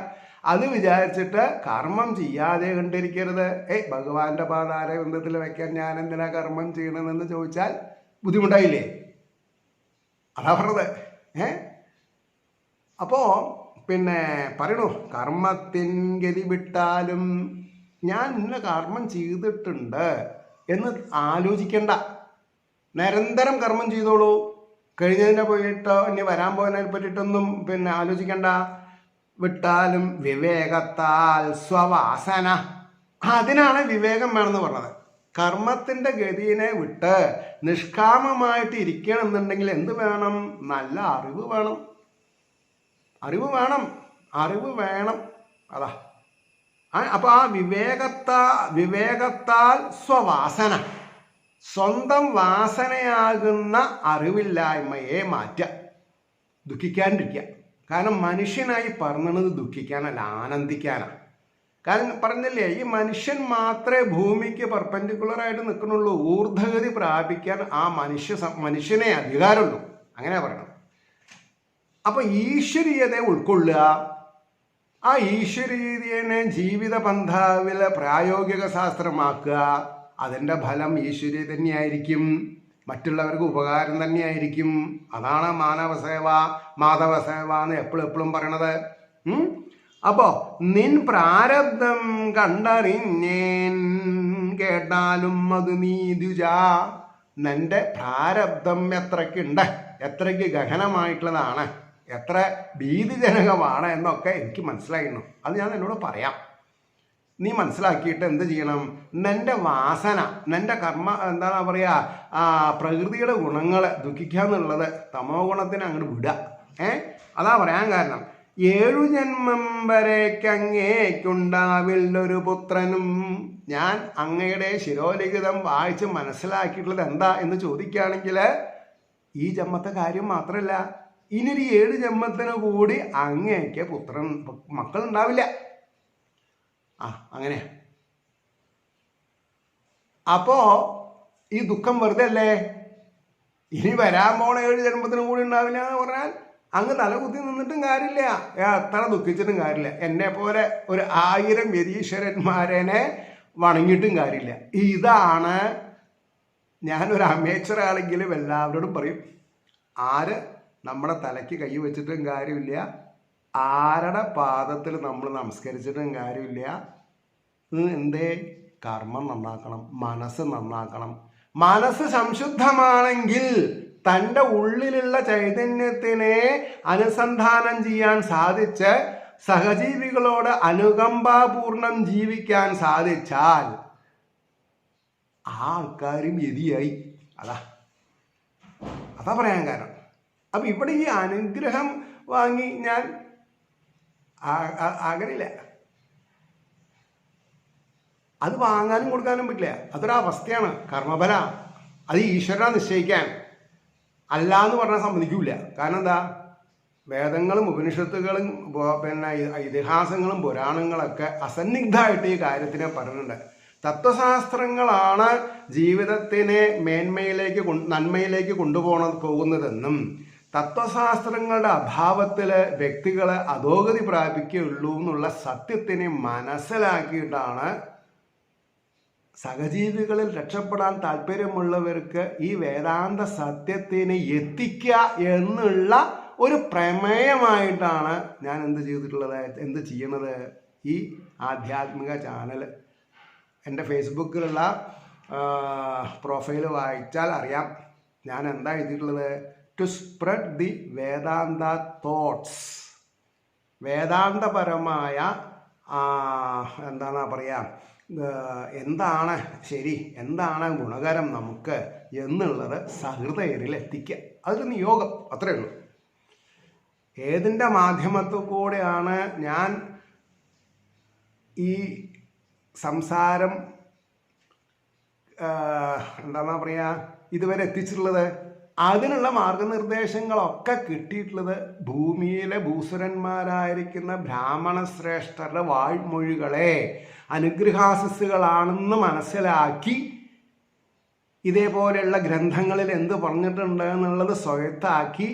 അത് വിചാരിച്ചിട്ട് കർമ്മം ചെയ്യാതെ കണ്ടിരിക്കരുത്. ഭഗവാന്റെ പാതാര ബന്ധത്തിൽ വയ്ക്കാൻ ഞാൻ എന്തിനാ കർമ്മം ചെയ്യണമെന്ന് ചോദിച്ചാൽ ബുദ്ധിമുട്ടായില്ലേ? അതാ പറഞ്ഞത്. അപ്പോൾ പിന്നെ പറയണു, കർമ്മത്തിൻ ഗതി വിട്ടാലും ഞാൻ ഇന്ന കർമ്മം ചെയ്തിട്ടുണ്ട്, എന്ന് ആലോചിക്കേണ്ട. നിരന്തരം കർമ്മം ചെയ്തോളൂ. കഴിഞ്ഞതിനെ പോയിട്ടോ ഇനി വരാൻ പോകുന്നതിനെ പറ്റിയിട്ടൊന്നും ആലോചിക്കണ്ട. വിട്ടാലും വിവേകത്താൽ സ്വവാസന, അതിനാണ് വിവേകം വേണമെന്ന് പറഞ്ഞത്. കർമ്മത്തിൻ്റെ ഗതിയെ വിട്ട് നിഷ്കാമമായിട്ട് ഇരിക്കണമെന്നുണ്ടെങ്കിൽ എന്ത് വേണം? നല്ല അറിവ് വേണം. അറിവ് വേണം. അതാ. അപ്പോൾ ആ വിവേകത്താൽ സ്വവാസന, സ്വന്തം വാസനയാകുന്ന അറിവില്ലായ്മയെ മാറ്റുക, ദുഃഖിക്കാണ്ടിരിക്കുക. കാരണം മനുഷ്യനായി പറഞ്ഞത് ദുഃഖിക്കാനല്ല, ആനന്ദിക്കാനാണ്. കാരണം പറഞ്ഞില്ലേ, ഈ മനുഷ്യൻ മാത്രമേ ഭൂമിക്ക് പെർപെൻഡിക്കുലറായിട്ട് നിൽക്കുന്നുള്ളൂ. ഊർധ്വഗതി പ്രാപിക്കാൻ ആ മനുഷ്യനെ അധികാരമുള്ളൂ. അങ്ങനെ പറയണം. അപ്പൊ ഈശ്വരീയതയെ ഉൾക്കൊള്ളുക, ആ ഈശ്വരീയതയെ ജീവിത പന്ഥാവിൽ പ്രായോഗിക ശാസ്ത്രമാക്കുക. അതിൻ്റെ ഫലം ഈശ്വരീയ തന്നെയായിരിക്കും, മറ്റുള്ളവർക്ക് ഉപകാരം തന്നെയായിരിക്കും. അതാണ് മാധവസേവ എന്ന് എപ്പോഴും പറയണത്. അപ്പോ നിൻ പ്രാരബ്ധം കണ്ടറിഞ്ഞേൻ, കേട്ടാലും അത് നീ ദ്വിജ. നിന്റെ പ്രാരബ്ധം എത്രയ്ക്കുണ്ട്, എത്രയ്ക്ക് ഗഹനമായിട്ടുള്ളതാണ്, എത്ര ഭീതിജനകമാണ് എന്നൊക്കെ എനിക്ക് മനസ്സിലായിരുന്നു. അത് ഞാൻ എന്നോട് പറയാം. നീ മനസ്സിലാക്കിയിട്ട് എന്ത് ചെയ്യണം? നിന്റെ വാസന, നിന്റെ കർമ്മ എന്താണ് പറയുക, പ്രകൃതിയുടെ ഗുണങ്ങൾ ദുഃഖിക്കാന്നുള്ളത് തമോ ഗുണത്തിന് അങ്ങോട്ട് വിടുക. അതാ പറയാൻ കാരണം. 7 ജന്മം വരേക്കങ്ങേക്കുണ്ടാവില്ലൊരു പുത്രനും. ഞാൻ അങ്ങയുടെ ശിരോലിഖിതം വായിച്ച് മനസ്സിലാക്കിയിട്ടുള്ളത് എന്താ എന്ന് ചോദിക്കുകയാണെങ്കിൽ, ഈ ജന്മത്തെ കാര്യം മാത്രമല്ല, ഇനിയൊരു 7 ജന്മത്തിന് കൂടി അങ്ങേക്ക് മക്കളുണ്ടാവില്ല. അങ്ങനെ. അപ്പോ ഈ ദുഃഖം വെറുതെ അല്ലേ? ഇനി വരാൻ പോണ 7 ജന്മത്തിന് കൂടി ഉണ്ടാവില്ല എന്ന് പറഞ്ഞാൽ അങ്ങ് തലകുത്തി നിന്നിട്ടും കാര്യമില്ല, എത്ര ദുഃഖിച്ചിട്ടും കാര്യമില്ല. എന്നെ പോലെ ഒരു 1000 യതീശ്വരന്മാരെ വണങ്ങിയിട്ടും കാര്യമില്ല. ഇതാണ് ഞാനൊരു അമേച്ചറാണെങ്കിലും എല്ലാവരോടും പറയും. ആര് നമ്മുടെ തലയ്ക്ക് കൈ വെച്ചിട്ടും കാര്യമില്ല, ആരുടെ പാദത്തിൽ നമ്മൾ നമസ്കരിച്ചിട്ടും കാര്യമില്ല. എന്തേ? കർമ്മം നന്നാക്കണം, മനസ്സ് നന്നാക്കണം. മനസ്സ് സംശുദ്ധമാണെങ്കിൽ തൻ്റെ ഉള്ളിലുള്ള ചൈതന്യത്തിനെ അനുസന്ധാനം ചെയ്യാൻ സാധിച്ച് സഹജീവികളോട് അനുകമ്പാപൂർണം ജീവിക്കാൻ സാധിച്ചാൽ ആ ആൾക്കാരും യതിയായി. അതാ പറയാൻ കാരണം. അപ്പം ഇവിടെ ഈ അനുഗ്രഹം വാങ്ങി ഞാൻ ആഗ്രഹില്ല. അത് വാങ്ങാനും കൊടുക്കാനും പറ്റില്ല. അതൊരവസ്ഥയാണ്, കർമ്മഫല. അത് ഈശ്വരനെ നിശ്ചയിക്കാൻ അല്ലാന്ന് പറഞ്ഞാൽ സമ്മതിക്കൂല. കാരണം എന്താ? വേദങ്ങളും ഉപനിഷത്തുകളും ഇതിഹാസങ്ങളും പുരാണങ്ങളൊക്കെ അസന്നിഗ്ധമായിട്ട് ഈ കാര്യത്തിനെ പറയുന്നുണ്ട്. തത്വശാസ്ത്രങ്ങളാണ് ജീവിതത്തിനെ നന്മയിലേക്ക് പോകുന്നതെന്നും തത്വശാസ്ത്രങ്ങളുടെ അഭാവത്തിൽ വ്യക്തികൾ അധോഗതി പ്രാപിക്കുകയുള്ളൂ എന്നുള്ള സത്യത്തിനെ മനസ്സിലാക്കിയിട്ടാണ് സഹജീവികളിൽ രക്ഷപ്പെടാൻ താല്പര്യമുള്ളവർക്ക് ഈ വേദാന്ത സത്യത്തിനെ എത്തിക്കുക എന്നുള്ള ഒരു പ്രമേയമായിട്ടാണ് ഞാൻ എന്ത് ചെയ്യണത്. ഈ ആധ്യാത്മിക ചാനൽ എൻ്റെ ഫേസ്ബുക്കിലുള്ള പ്രൊഫൈൽ വായിച്ചാൽ അറിയാം ഞാൻ എന്താ എഴുതിയിട്ടുള്ളത്. To spread the Vedanta thoughts, വേദാന്തപരമായ എന്താണ് പറയുക, എന്താണ് ശരി, എന്താണ് ഗുണകരം നമുക്ക് എന്നുള്ളത് സഹൃദയരിൽ എത്തിക്കുക. അതൊരു നിയോഗം, അത്രയേ ഉള്ളൂ. ഏതിൻ്റെ മാധ്യമത്തിൽ കൂടെയാണ് ഞാൻ ഈ സംസാരം എന്താണെന്നാ പറയുക ഇതുവരെ എത്തിച്ചിട്ടുള്ളത്? അതിനുള്ള മാർഗനിർദ്ദേശങ്ങളൊക്കെ കിട്ടിയിട്ടുള്ളത് ഭൂമിയിലെ ഭൂസുരന്മാരായിരിക്കുന്ന ബ്രാഹ്മണ ശ്രേഷ്ഠരുടെ വാഴ്മൊഴികളെ അനുഗ്രഹാശിസ്സുകളാണെന്ന് മനസ്സിലാക്കി ഇതേപോലെയുള്ള ഗ്രന്ഥങ്ങളിൽ എന്ത് പറഞ്ഞിട്ടുണ്ട് എന്നുള്ളത് സ്വയത്താക്കി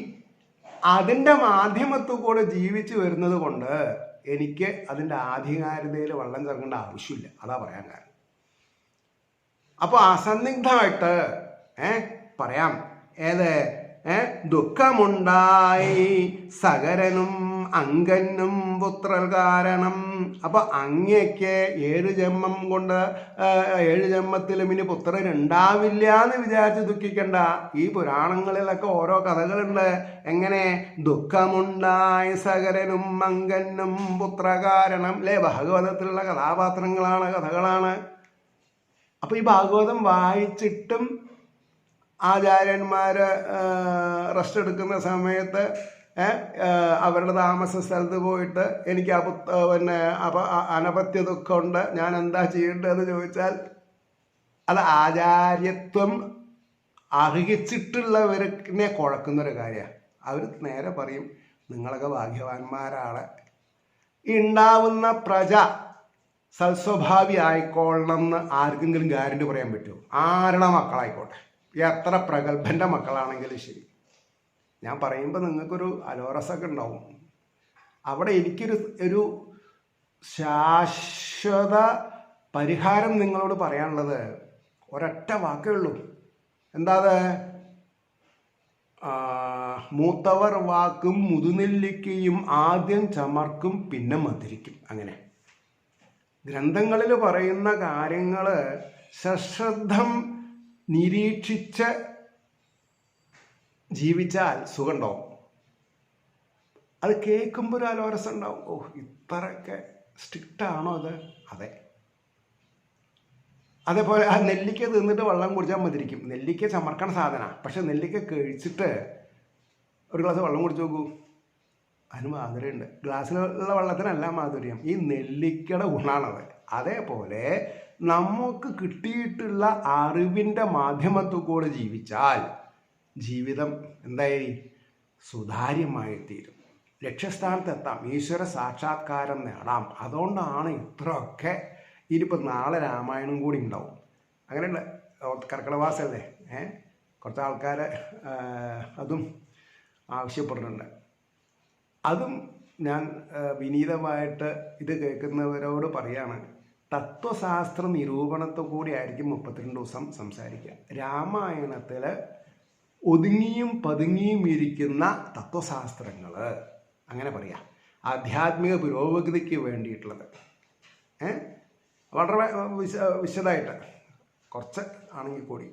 അതിൻ്റെ മാധ്യമത്തിൽ കൂടെ ജീവിച്ചു വരുന്നത് കൊണ്ട് എനിക്ക് അതിൻ്റെ ആധികാരികതയിൽ വെള്ളം ചേർക്കേണ്ട ആവശ്യമില്ല. അതാ പറയാൻ കാരണം. അപ്പോൾ അസന്നിഗ്ധമായിട്ട് പറയാം. ദുഃഖമുണ്ടായി സകരനും അങ്കന്നും പുത്രൽ കാരണം. അപ്പൊ അങ്ങയ്ക്ക് 7 ജന്മം കൊണ്ട് 7 ജന്മത്തിലും ഇനി പുത്രൻ ഉണ്ടാവില്ല എന്ന് വിചാരിച്ച് ദുഃഖിക്കണ്ട. ഈ പുരാണങ്ങളിലൊക്കെ ഓരോ കഥകളുണ്ട്. എങ്ങനെ ദുഃഖമുണ്ടായ സകലനും അങ്കന്നും പുത്രകാരണം അല്ലെ? ഭാഗവതത്തിലുള്ള കഥാപാത്രങ്ങളാണ്, കഥകളാണ്. അപ്പൊ ഈ ഭാഗവതം വായിച്ചിട്ടും ആചാര്യന്മാര് റെസ്റ്റ് എടുക്കുന്ന സമയത്ത് അവരുടെ താമസ സ്ഥലത്ത് പോയിട്ട് എനിക്ക് അനപത്യ ദുഃഖമുണ്ട്, ഞാൻ എന്താ ചെയ്യേണ്ടതെന്ന് ചോദിച്ചാൽ അത് ആചാര്യത്വം അർഹിച്ചിട്ടുള്ളവരെ കുഴക്കുന്നൊരു കാര്യമാണ്. അവർ നേരെ പറയും, നിങ്ങളൊക്കെ ഭാഗ്യവാന്മാരാണ്, ഉണ്ടാവുന്ന പ്രജ സൽസ്വഭാവി ആയിക്കൊള്ളണം എന്ന് ആർക്കെങ്കിലും ഗ്യാരണ്ടി പറയാൻ പറ്റുമോ? ആരുടെ മക്കളായിക്കോട്ടെ, എത്ര പ്രഗത്ഭൻ്റെ മക്കളാണെങ്കിലും ശരി. ഞാൻ പറയുമ്പോൾ നിങ്ങൾക്കൊരു അലോറസൊക്കെ ഉണ്ടാവും. അവിടെ എനിക്കൊരു ശാശ്വത പരിഹാരം നിങ്ങളോട് പറയാനുള്ളത് ഒരൊറ്റ വാക്കേ ഉള്ളൂ. എന്താ അത്? മൂത്തവർ വാക്കും മുതുനെല്ലിക്കയും ആദ്യം ചമർക്കും പിന്നെ മധുരിക്കും. അങ്ങനെ ഗ്രന്ഥങ്ങളിൽ പറയുന്ന കാര്യങ്ങൾ സശ്രദ്ധം നിരീക്ഷിച്ച് ജീവിച്ചാൽ സുഖമുണ്ടാവും. അത് കേൾക്കുമ്പോൾ ഒരു അലോരസം ഉണ്ടാവും. ഓ, ഇത്രയൊക്കെ സ്ട്രിക്റ്റ് ആണോ അത്? അതെ. അതേപോലെ ആ നെല്ലിക്ക തിന്നിട്ട് വെള്ളം കുടിച്ചാൽ മതിരിക്കും. നെല്ലിക്ക ചമർക്കണ സാധനമാണ്. പക്ഷെ നെല്ലിക്ക കഴിച്ചിട്ട് ഒരു ഗ്ലാസ് വെള്ളം കുടിച്ചു നോക്കൂ, അതിന് മാധുര്യമുണ്ട്. ഗ്ലാസ്സിലുള്ള വെള്ളത്തിനല്ല മാധുര്യം, ഈ നെല്ലിക്കയുടെ ഗുണമാണത്. അതേപോലെ നമുക്ക് കിട്ടിയിട്ടുള്ള അറിവിൻ്റെ മാധ്യമത്തിൽ കൂടെ ജീവിച്ചാൽ ജീവിതം എന്തായി? സുതാര്യമായി തീരും. ലക്ഷ്യസ്ഥാനത്തെത്താം, ഈശ്വര സാക്ഷാത്കാരം നേടാം. അതുകൊണ്ടാണ് ഇത്രയൊക്കെ. ഇനിയിപ്പോൾ നാളെ രാമായണം കൂടി ഉണ്ടാവും. അങ്ങനെയുള്ള കർക്കിടകമാസമല്ലേ, കുറച്ച് ആൾക്കാർ അതും ആവശ്യപ്പെടുന്നുണ്ട്. അതും ഞാൻ വിനീതമായിട്ട് ഇത് കേൾക്കുന്നവരോട് പറയാണ്, തത്വശാസ്ത്ര നിരൂപണത്തിൽ കൂടി ആയിരിക്കും 32 ദിവസം സംസാരിക്കുക. രാമായണത്തിൽ ഒതുങ്ങിയും പതുങ്ങിയും ഇരിക്കുന്ന തത്വശാസ്ത്രങ്ങൾ, അങ്ങനെ പറയാം, ആധ്യാത്മിക പുരോഗതിക്ക് വേണ്ടിയിട്ടുള്ളത് വളരെ വിശദമായിട്ട് കുറച്ച് ആണെങ്കിൽ കൂടി.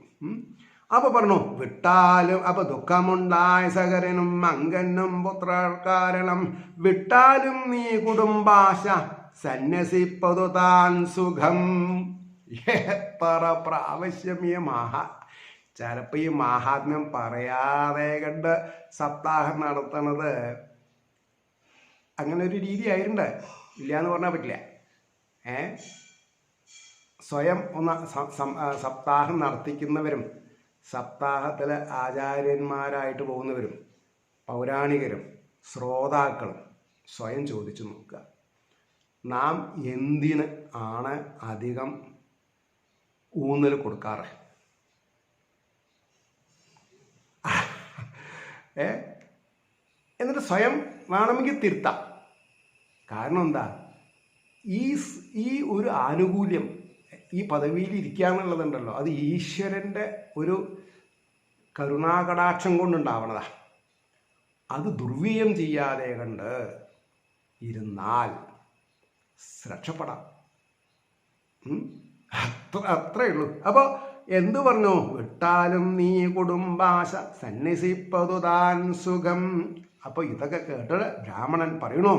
അപ്പോൾ പറഞ്ഞു, വിട്ടാലും അപ്പോൾ ദുഃഖമുണ്ടായ സകരനും അങ്കനും പുത്രകാരണം, വിട്ടാലും നീ കുടുംബാശ സന്യസിപ്പതു താൻ സുഖം. എത്ര പ്രാവശ്യം ഈ ചിലപ്പോൾ ഈ മഹാത്മ്യം പറയാതെ കണ്ട് സപ്താഹം നടത്തണത് അങ്ങനെ ഒരു രീതി ആയിട്ടുണ്ട്. ഇല്ല എന്ന് പറഞ്ഞാൽ പറ്റില്ല. സ്വയം ഒന്ന് സപ്താഹം നടത്തിക്കുന്നവരും സപ്താഹത്തിൽ ആചാര്യന്മാരായിട്ട് പോകുന്നവരും പൗരാണികരും ശ്രോതാക്കളും സ്വയം ചോദിച്ചു നോക്കുക, നാം എന്തിന് ആണ് അധികം ഊന്നൽ കൊടുക്കാറ്? എന്നിട്ട് സ്വയം വേണമെങ്കിൽ തിരുത്താം. കാരണം എന്താ? ഈ ഒരു ആനുകൂല്യം, ഈ പദവിയിൽ ഇരിക്കുക എന്നുള്ളതുണ്ടല്ലോ, അത് ഈശ്വരൻ്റെ ഒരു കരുണാകടാക്ഷം കൊണ്ടുണ്ടാവണതാ. അത് ദുർവ്യയം ചെയ്യാതെ കണ്ട് ഇരുന്നാൽ രക്ഷപ്പെടാം. അത്രയേ ഉള്ളൂ. അപ്പോൾ എന്തു പറഞ്ഞു? വിട്ടാലും നീ കുടുംബാശ സന്യസിപ്പതു താൻ സുഖം. അപ്പോൾ ഇതൊക്കെ കേട്ട് ബ്രാഹ്മണൻ പറയണു,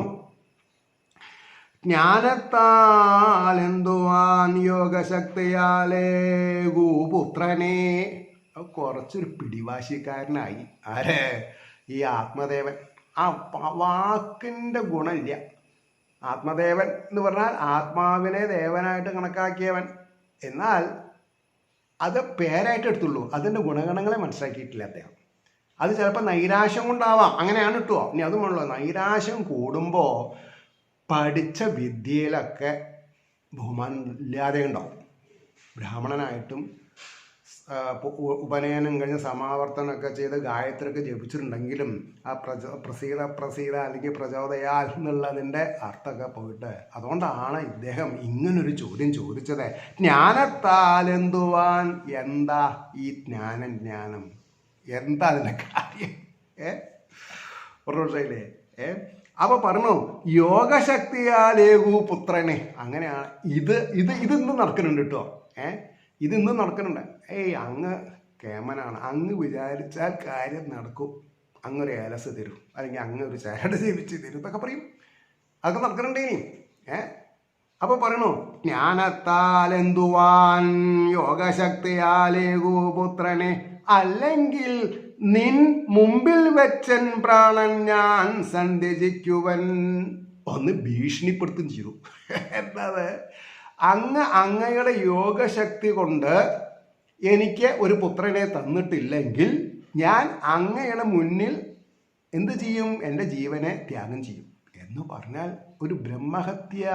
ജ്ഞാനത്താൽ എന്തുവാൻ യോഗശക്തിയാലേ ഗോപുത്രനെ. കുറച്ചൊരു പിടിവാശിക്കാരനായി. ആരെ? ഈ ആത്മദേവൻ. ആ വാക്കിൻ്റെ ഗുണമില്ല. ആത്മദേവൻ എന്ന് പറഞ്ഞാൽ ആത്മാവിനെ ദേവനായിട്ട് കണക്കാക്കിയവൻ. എന്നാൽ അത് പേരായിട്ട് എടുത്തുള്ളൂ, അതിൻ്റെ ഗുണഗണങ്ങളെ മനസ്സിലാക്കിയിട്ടില്ല അദ്ദേഹം. അത് ചിലപ്പോൾ നൈരാശ്യം കൊണ്ടാവാം, അങ്ങനെയാണ് കിട്ടുമോ. ഇനി അതുമുള്ളൂ, നൈരാശ്യം കൂടുമ്പോൾ പഠിച്ച വിദ്യയിലൊക്കെ ബഹുമാനം ഇല്ലാതെ ഉണ്ടാവും. ബ്രാഹ്മണനായിട്ടും ഉപനയനം കഴിഞ്ഞ് സമാവർത്തനമൊക്കെ ചെയ്ത് ഗായത്രിയൊക്കെ ജപിച്ചിട്ടുണ്ടെങ്കിലും ആ പ്രസീത അല്ലെങ്കിൽ പ്രചോദയാൽ എന്നുള്ളതിൻ്റെ അർത്ഥമൊക്കെ പോയിട്ട്. അതുകൊണ്ടാണ് ഇദ്ദേഹം ഇങ്ങനൊരു ചോദ്യം ചോദിച്ചത്. ജ്ഞാനത്താൽ എന്തുവാൻ? എന്താ ഈ ജ്ഞാനം? എന്താ അതിൻ്റെ കാര്യം? ഒരു വർഷമില്ലേ അപ്പൊ പറഞ്ഞു യോഗശക്തിയാലേകൂ പുത്രനെ. അങ്ങനെയാണ് ഇത് ഇന്നും നടക്കുന്നുണ്ട് കേട്ടോ. ഇത് ഇന്നും നടക്കുന്നുണ്ട്. അങ്ങ് കേമനാണ്, അങ്ങ് വിചാരിച്ചാൽ കാര്യം നടക്കും, അങ്ങൊരു ഏലസ് തരും, അല്ലെങ്കിൽ അങ്ങ് ഒരു ചരട് ജീവിച്ച് തരും എന്നൊക്കെ പറയും. അതൊക്കെ നടക്കുന്നുണ്ടേനി. അപ്പൊ പറയണു ജ്ഞാനത്താൽ എന്തുവാൻ യോഗശക്തിയാലേകൂ പുത്രനെ, അല്ലെങ്കിൽ നിൻ മുമ്പിൽ വെച്ചൻ പ്രാണൻ ഞാൻ സന്ധ്യജിക്കുവൻ. ഒന്ന് ഭീഷണിപ്പെടുത്തും ചെയ്തു. എന്താത്, അങ്ങയുടെ യോഗശക്തി കൊണ്ട് എനിക്ക് ഒരു പുത്രനെ തന്നിട്ടില്ലെങ്കിൽ ഞാൻ അങ്ങയുടെ മുന്നിൽ എന്ത് ചെയ്യും, എൻ്റെ ജീവനെ ത്യാഗം ചെയ്യും എന്ന് പറഞ്ഞാൽ ഒരു ബ്രഹ്മഹത്യ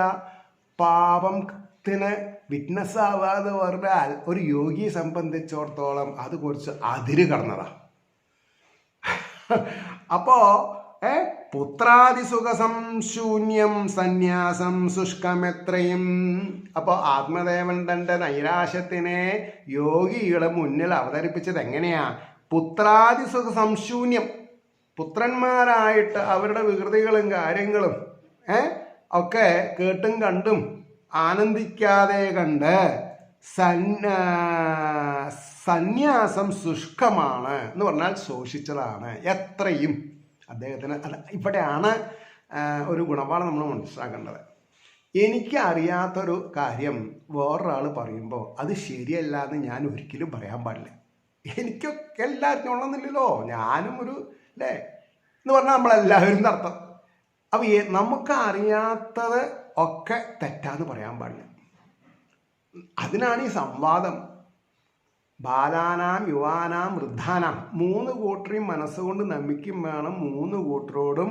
പാപത്തിന് വിറ്റ്നസ് ആവാതെ പറഞ്ഞാൽ ഒരു യോഗിയെ സംബന്ധിച്ചിടത്തോളം അത് കുറച്ച് അതിര് കടന്നതാ. അപ്പോ പുത്രാദിസുഖസം ശൂന്യം സന്യാസം ശുഷ്കമെത്രയും. അപ്പോൾ ആത്മദേവൻ തൻ്റെ നൈരാശ്യത്തിനെ യോഗിയുടെ മുന്നിൽ അവതരിപ്പിച്ചത് എങ്ങനെയാ? പുത്രാദിസുഖ സംശൂന്യം, പുത്രന്മാരായിട്ട് അവരുടെ വികൃതികളും കാര്യങ്ങളും ഒക്കെ കേട്ടും കണ്ടും ആനന്ദിക്കാതെ കണ്ട് സന്യാസം ശുഷ്കമാണ് എന്ന് പറഞ്ഞാൽ ശോഷിച്ചതാണ് എത്രയും. അദ്ദേഹത്തിന് ഇവിടെയാണ് ഒരു ഗുണപാഠം നമ്മൾ മനസ്സിലാക്കേണ്ടത്. എനിക്ക് അറിയാത്തൊരു കാര്യം വേറൊരാൾ പറയുമ്പോൾ അത് ശരിയല്ല എന്ന് ഞാൻ ഒരിക്കലും പറയാൻ പാടില്ല. എനിക്കൊക്കെ എല്ലാവരും ഉള്ളന്നില്ലല്ലോ, ഞാനും ഒരു അല്ലേ എന്ന് പറഞ്ഞാൽ നമ്മളെല്ലാവരും അർത്ഥം. അപ്പം നമുക്ക് അറിയാത്തത് ഒക്കെ തെറ്റാന്ന് പറയാൻ പാടില്ല. അതിനാണ് ഈ സംവാദം. ബാലാനാം യുവാനാം വൃദ്ധാനാം, 3 കൂട്ടരെയും മനസ്സുകൊണ്ട് നമിക്കും വേണം. 3 കൂട്ടരോടും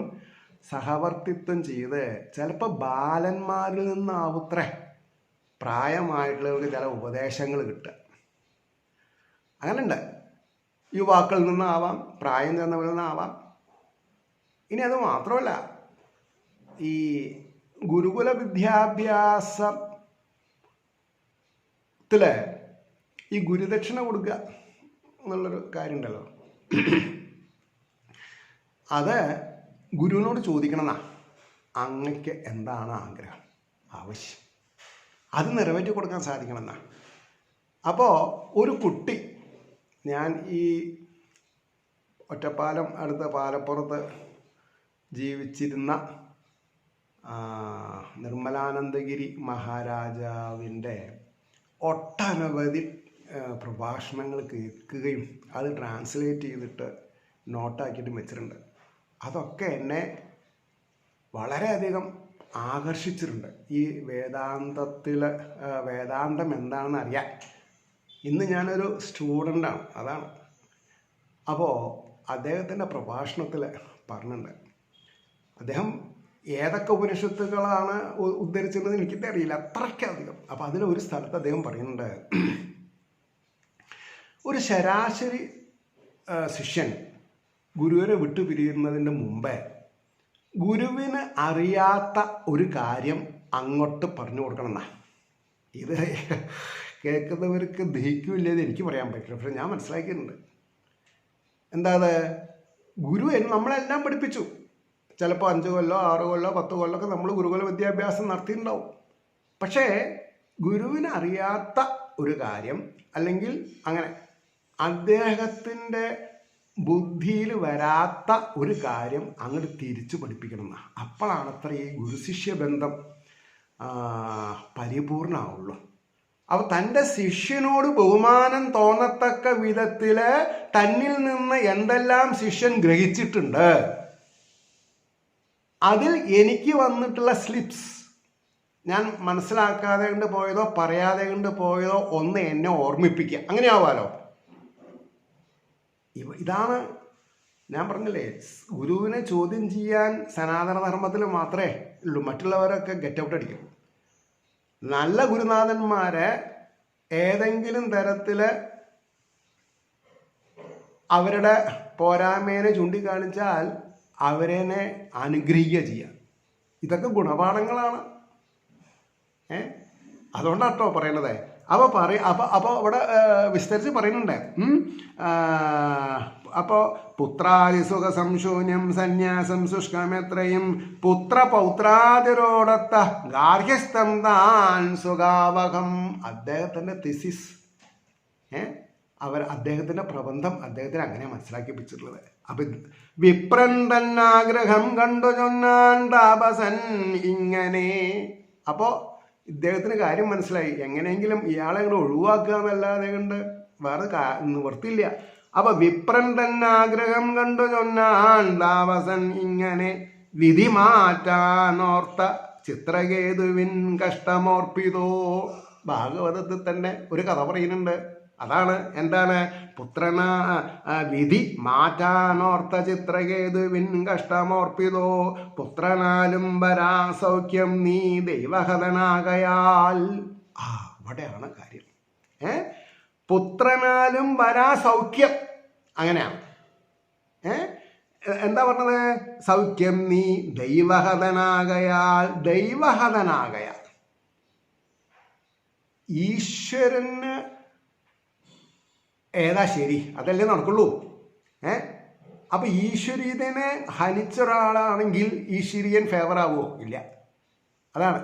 സഹവർത്തിത്വം ചെയ്ത് ചിലപ്പോൾ ബാലന്മാരിൽ നിന്നാവുത്രേ പ്രായമായിട്ടുള്ളവർക്ക് ചില ഉപദേശങ്ങൾ കിട്ടുക. അങ്ങനെയുണ്ട്. യുവാക്കളിൽ നിന്നാവാം, പ്രായം ചെന്നവരിൽ നിന്നാവാം. ഇനി അത് മാത്രമല്ല, ഈ ഗുരുകുല വിദ്യാഭ്യാസത്തില് ഈ ഗുരുദക്ഷിണ കൊടുക്കുക എന്നുള്ളൊരു കാര്യമുണ്ടല്ലോ, അത് ഗുരുവിനോട് ചോദിക്കണമെന്നാ. അങ്ങക്ക് എന്താണ് ആഗ്രഹം, ആവശ്യം, അത് നിറവേറ്റി കൊടുക്കാൻ സാധിക്കണമെന്നാ. അപ്പോൾ ഒരു കുട്ടി, ഞാൻ ഈ ഒറ്റപ്പാലം അടുത്ത പാലപ്പുറത്ത് ജീവിച്ചിരുന്ന നിർമ്മലാനന്ദഗിരി മഹാരാജാവിൻ്റെ ഒട്ടനവധി പ്രഭാഷണങ്ങൾ കേൾക്കുകയും അത് ട്രാൻസ്ലേറ്റ് ചെയ്തിട്ട് നോട്ടാക്കിയിട്ട് വെച്ചിട്ടുണ്ട്. അതൊക്കെ എന്നെ വളരെയധികം ആകർഷിച്ചിട്ടുണ്ട്. ഈ വേദാന്തം എന്താണെന്ന് അറിയാൻ. ഇന്ന് ഞാനൊരു സ്റ്റുഡൻ്റാണ്, അതാണ്. അപ്പോൾ അദ്ദേഹത്തിൻ്റെ പ്രഭാഷണത്തിൽ പറഞ്ഞിട്ടുണ്ട്, അദ്ദേഹം ഏതൊക്കെ ഉപനിഷത്തുകളാണ് ഉദ്ധരിച്ചിരുന്നത് എനിക്കിട്ട് അറിയില്ല, അത്രയ്ക്കധികം. അപ്പോൾ അതിലൊരു സ്ഥലത്ത് അദ്ദേഹം പറയുന്നുണ്ട്, ഒരു ശരാശരി ശിഷ്യൻ ഗുരുവിനെ വിട്ടുപിരിയുന്നതിന് മുമ്പേ ഗുരുവിന് അറിയാത്ത ഒരു കാര്യം അങ്ങോട്ട് പറഞ്ഞു കൊടുക്കണമെന്നാ. ഇത് കേൾക്കുന്നവർക്ക് ദഹിക്കില്ലെന്ന് എനിക്ക് പറയാൻ പറ്റില്ല, പക്ഷെ ഞാൻ മനസ്സിലാക്കിയിട്ടുണ്ട്. എന്താ ഗുരു നമ്മളെല്ലാം പഠിപ്പിച്ചു. ചിലപ്പോൾ 5 കൊല്ലോ 6 കൊല്ലോ 10 കൊല്ലമൊക്കെ നമ്മൾ ഗുരുകുല വിദ്യാഭ്യാസം നടത്തിയിട്ടുണ്ടാവും. പക്ഷേ ഗുരുവിന് അറിയാത്ത ഒരു കാര്യം, അല്ലെങ്കിൽ അങ്ങനെ അദ്ദേഹത്തിൻ്റെ ബുദ്ധിയിൽ വരാത്ത ഒരു കാര്യം അങ്ങോട്ട് തിരിച്ചു പഠിപ്പിക്കണം എന്നാണ്. അപ്പോഴാണ് അത്ര ഈ ഗുരുശിഷ്യ ബന്ധം പരിപൂർണമാവുള്ളൂ. അപ്പോൾ തൻ്റെ ശിഷ്യനോട് ബഹുമാനം തോന്നത്തക്ക വിധത്തിൽ തന്നിൽ നിന്ന് എന്തെല്ലാം ശിഷ്യൻ ഗ്രഹിച്ചിട്ടുണ്ട്, അതിൽ എനിക്ക് വന്നിട്ടുള്ള സ്ലിപ്സ്, ഞാൻ മനസ്സിലാക്കാതെ കൊണ്ട് പോയതോ പറയാതെ കൊണ്ട് പോയതോ ഒന്ന് എന്നെ ഓർമ്മിപ്പിക്കുക, അങ്ങനെ ആവാലോ. ഇതാണ് ഞാൻ പറഞ്ഞില്ലേ, ഗുരുവിനെ ചോദ്യം ചെയ്യാൻ സനാതന ധർമ്മത്തിൽ മാത്രമേ ഉള്ളൂ, മറ്റുള്ളവരൊക്കെ ഗെറ്റ് ഔട്ട് അടിക്കും. നല്ല ഗുരുനാഥന്മാരെ ഏതെങ്കിലും തരത്തിൽ അവരുടെ പോരായ്മേനെ ചൂണ്ടിക്കാണിച്ചാൽ അവരെന്നെ അനുഗ്രഹിക്കുക ചെയ്യുക. ഇതൊക്കെ ഗുണപാഠങ്ങളാണ്. അതുകൊണ്ടാട്ടോ പറയണത്. അപ്പോൾ അവിടെ വിസ്തരിച്ച് പറയുന്നുണ്ട്, അപ്പോൾ പുത്രാദിസുഖ സംശൂന്യം സന്യാസം ശുഷ്കമെത്രയും പുത്രപൗത്രാതിരോടൊത്ത ഗാർഹ്യസ്ഥം താൻ സുഖാവകം. അദ്ദേഹത്തിൻ്റെ തിസിസ് അദ്ദേഹത്തിൻ്റെ പ്രബന്ധം അദ്ദേഹത്തിന് അങ്ങനെ മനസ്സിലാക്കിപ്പിച്ചിട്ടുള്ളത്. അപ്പം വിപ്രൻ തന്നാഗ്രഹം കണ്ടു ചൊന്നാൻ താപസൻ ഇങ്ങനെ. അപ്പോൾ ഇദ്ദേഹത്തിന് കാര്യം മനസ്സിലായി, എങ്ങനെയെങ്കിലും ഇയാളെ അങ്ങോട്ട് ഒഴിവാക്കുക എന്നല്ലാതെ കൊണ്ട് വേറെ നിവർത്തില്ല. അപ്പൊ വിപ്രൻ തന്നാഗ്രഹം കണ്ടു ചൊന്നാൻ താപസൻ ഇങ്ങനെ വിധി മാറ്റാനോർത്ത ചിത്രകേതുവിൻ കഷ്ടമോർപ്പിതോ. ഭാഗവതത്തിൽ തന്നെ ഒരു കഥ പറയുന്നുണ്ട്. അതാണ് എന്താണ് വിധി മാറ്റാനോർത്ത ചിത്രകേതുവിൻ കഷ്ടമോർപ്പിതോ പുത്രനാലും വരാ സൗഖ്യം നീ ദൈവഹതനാകയാൽ. അവിടെയാണ് കാര്യം. പുത്രനാലും വരാ സൗഖ്യം, അങ്ങനെയാണ്. എന്താ പറഞ്ഞത്? സൗഖ്യം നീ ദൈവഹതനാകയാൽ. ദൈവഹതനാകയാൽ ഈശ്വരന് ഏതാ ശരി? അതല്ലേ നടക്കുള്ളൂ. അപ്പൊ ഈശ്വരീയനെ ഹനിച്ച ഒരാളാണെങ്കിൽ ഈശ്വരീയൻ ഫേവർ ആവുമോ? ഇല്ല. അതാണ്.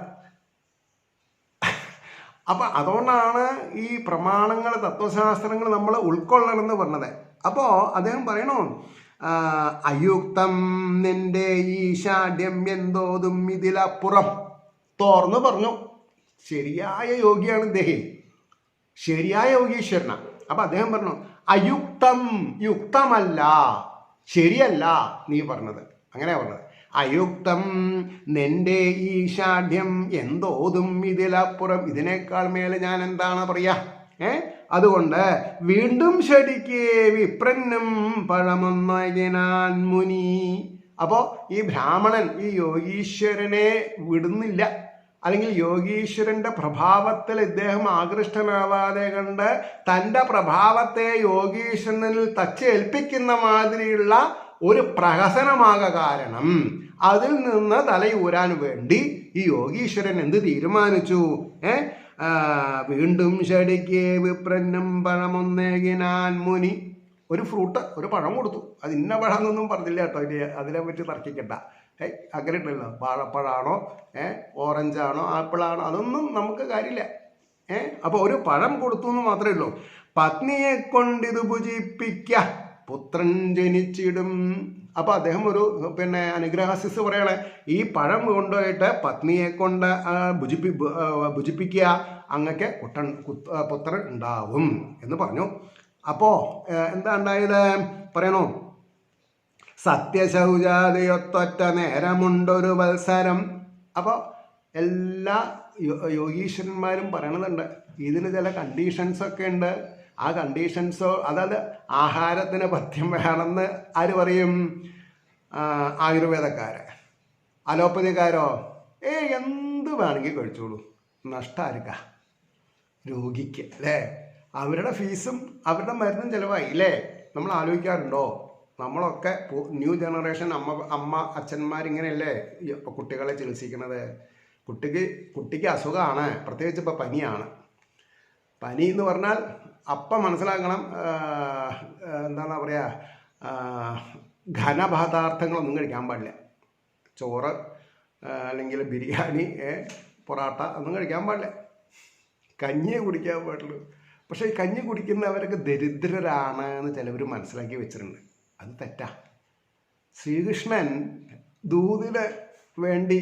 അപ്പൊ അതുകൊണ്ടാണ് ഈ പ്രമാണങ്ങൾ, തത്വശാസ്ത്രങ്ങൾ നമ്മൾ ഉൾക്കൊള്ളണമെന്ന് പറഞ്ഞത്. അപ്പോ അദ്ദേഹം പറയണോ, അയുക്തം നിന്റെ ഈശാഢ്യം എന്തോതും ഇതിലപ്പുറം തോർന്ന് പറഞ്ഞു. ശരിയായ യോഗിയാണ് ഇദ്ദേഹം, ശരിയായ യോഗീശ്വരനാണ്. അപ്പൊ അദ്ദേഹം പറഞ്ഞു അയുക്തം, യുക്തമല്ല, ശരിയല്ല നീ പറഞ്ഞത്. അങ്ങനെയാ പറഞ്ഞത്. അയുക്തം നിന്റെ ഈശാഢ്യം എന്തോതും ഇതിലപ്പുറം, ഇതിനേക്കാൾ മേലെ ഞാൻ എന്താണ് പറയാ? അതുകൊണ്ട് വീണ്ടും ശടിക്കേ വിപ്രന്നും പഴമൊന്നതിനാൻ മുനി. അപ്പോ ഈ ബ്രാഹ്മണൻ ഈ യോഗീശ്വരനെ വിടുന്നില്ല, അല്ലെങ്കിൽ യോഗീശ്വരന്റെ പ്രഭാവത്തിൽ ഇദ്ദേഹം ആകൃഷ്ടനാവാതെ കണ്ട് തൻ്റെ പ്രഭാവത്തെ യോഗീശ്വരനിൽ തച്ചേൽപ്പിക്കുന്ന മാതിരിയുള്ള ഒരു പ്രഹസനമാക കാരണം അതിൽ നിന്ന് തലയൂരാൻ വേണ്ടി ഈ യോഗീശ്വരൻ എന്ത് തീരുമാനിച്ചു? വീണ്ടും ശടിക്കേ വിപ്രന്നും പഴമൊന്നേകിനാൻ മുനി. ഒരു ഫ്രൂട്ട്, ഒരു പഴം കൊടുത്തു. അത് ഇന്ന പഴം എന്നൊന്നും പറഞ്ഞില്ല കേട്ടോ, അതിനെ പറ്റി തർക്കിക്കണ്ട. അങ്ങനെ ഉണ്ടല്ലോ, വാഴപ്പഴാണോ ഓറഞ്ചാണോ ആപ്പിളാണോ അതൊന്നും നമുക്ക് കാര്യമില്ല. അപ്പോൾ ഒരു പഴം കൊടുത്തു എന്ന് മാത്രമേ ഉള്ളൂ. പത്നിയെ കൊണ്ടിത് ഭുജിപ്പിക്ക പുത്രൻ ജനിച്ചിടും. അപ്പൊ അദ്ദേഹം ഒരു അനുഗ്രഹാശിസ് പറയണേ, ഈ പഴം കൊണ്ടുപോയിട്ട് പത്നിയെ കൊണ്ട് ഭുജിപ്പിക്കുക, അങ്ങക്ക് പുത്രൻ ഉണ്ടാവും എന്ന് പറഞ്ഞു. അപ്പോ എന്താ ഉണ്ടായത് പറയണോ? സത്യശൗചാദിയൊത്തൊറ്റ നേരമുണ്ടൊരു വത്സരം. അപ്പോൾ എല്ലാ യോഗീശ്വരന്മാരും പറയണതുണ്ട്, ഇതിന് ചില കണ്ടീഷൻസൊക്കെ ഉണ്ട്. ആ കണ്ടീഷൻസോ, അതായത് ആഹാരത്തിന് പഥ്യം വേണമെന്ന് ആര് പറയും? ആയുർവേദക്കാര്. അലോപ്പതിക്കാരോ എന്ത് വേണമെങ്കിൽ കഴിച്ചോളൂ, നഷ്ടമായിരിക്ക രോഗിക്ക് അല്ലേ? അവരുടെ ഫീസും അവരുടെ മരുന്നും ചിലവായി അല്ലേ? നമ്മൾ ആലോചിക്കാറുണ്ടോ? നമ്മളൊക്കെ ന്യൂ ജനറേഷൻ അമ്മ അച്ഛന്മാരിങ്ങനെയല്ലേ ഇപ്പോൾ കുട്ടികളെ ചികിത്സിക്കുന്നത്? കുട്ടിക്ക് അസുഖമാണ്, പ്രത്യേകിച്ച് ഇപ്പോൾ പനിയാണ്. പനി എന്ന് പറഞ്ഞാൽ അപ്പം മനസ്സിലാക്കണം, എന്താണെന്നാ പറയുക, ഘനപദാർത്ഥങ്ങളൊന്നും കഴിക്കാൻ പാടില്ല. ചോറ് അല്ലെങ്കിൽ ബിരിയാണി, പൊറാട്ട ഒന്നും കഴിക്കാൻ പാടില്ല. കഞ്ഞിയെ കുടിക്കാൻ പാടുള്ളൂ. പക്ഷേ ഈ കഞ്ഞി കുടിക്കുന്നവരൊക്കെ ദരിദ്രരാണ് എന്ന് ചിലവർ മനസ്സിലാക്കി വെച്ചിട്ടുണ്ട്. അത് തെറ്റാ. ശ്രീകൃഷ്ണൻ ദൂതിന് വേണ്ടി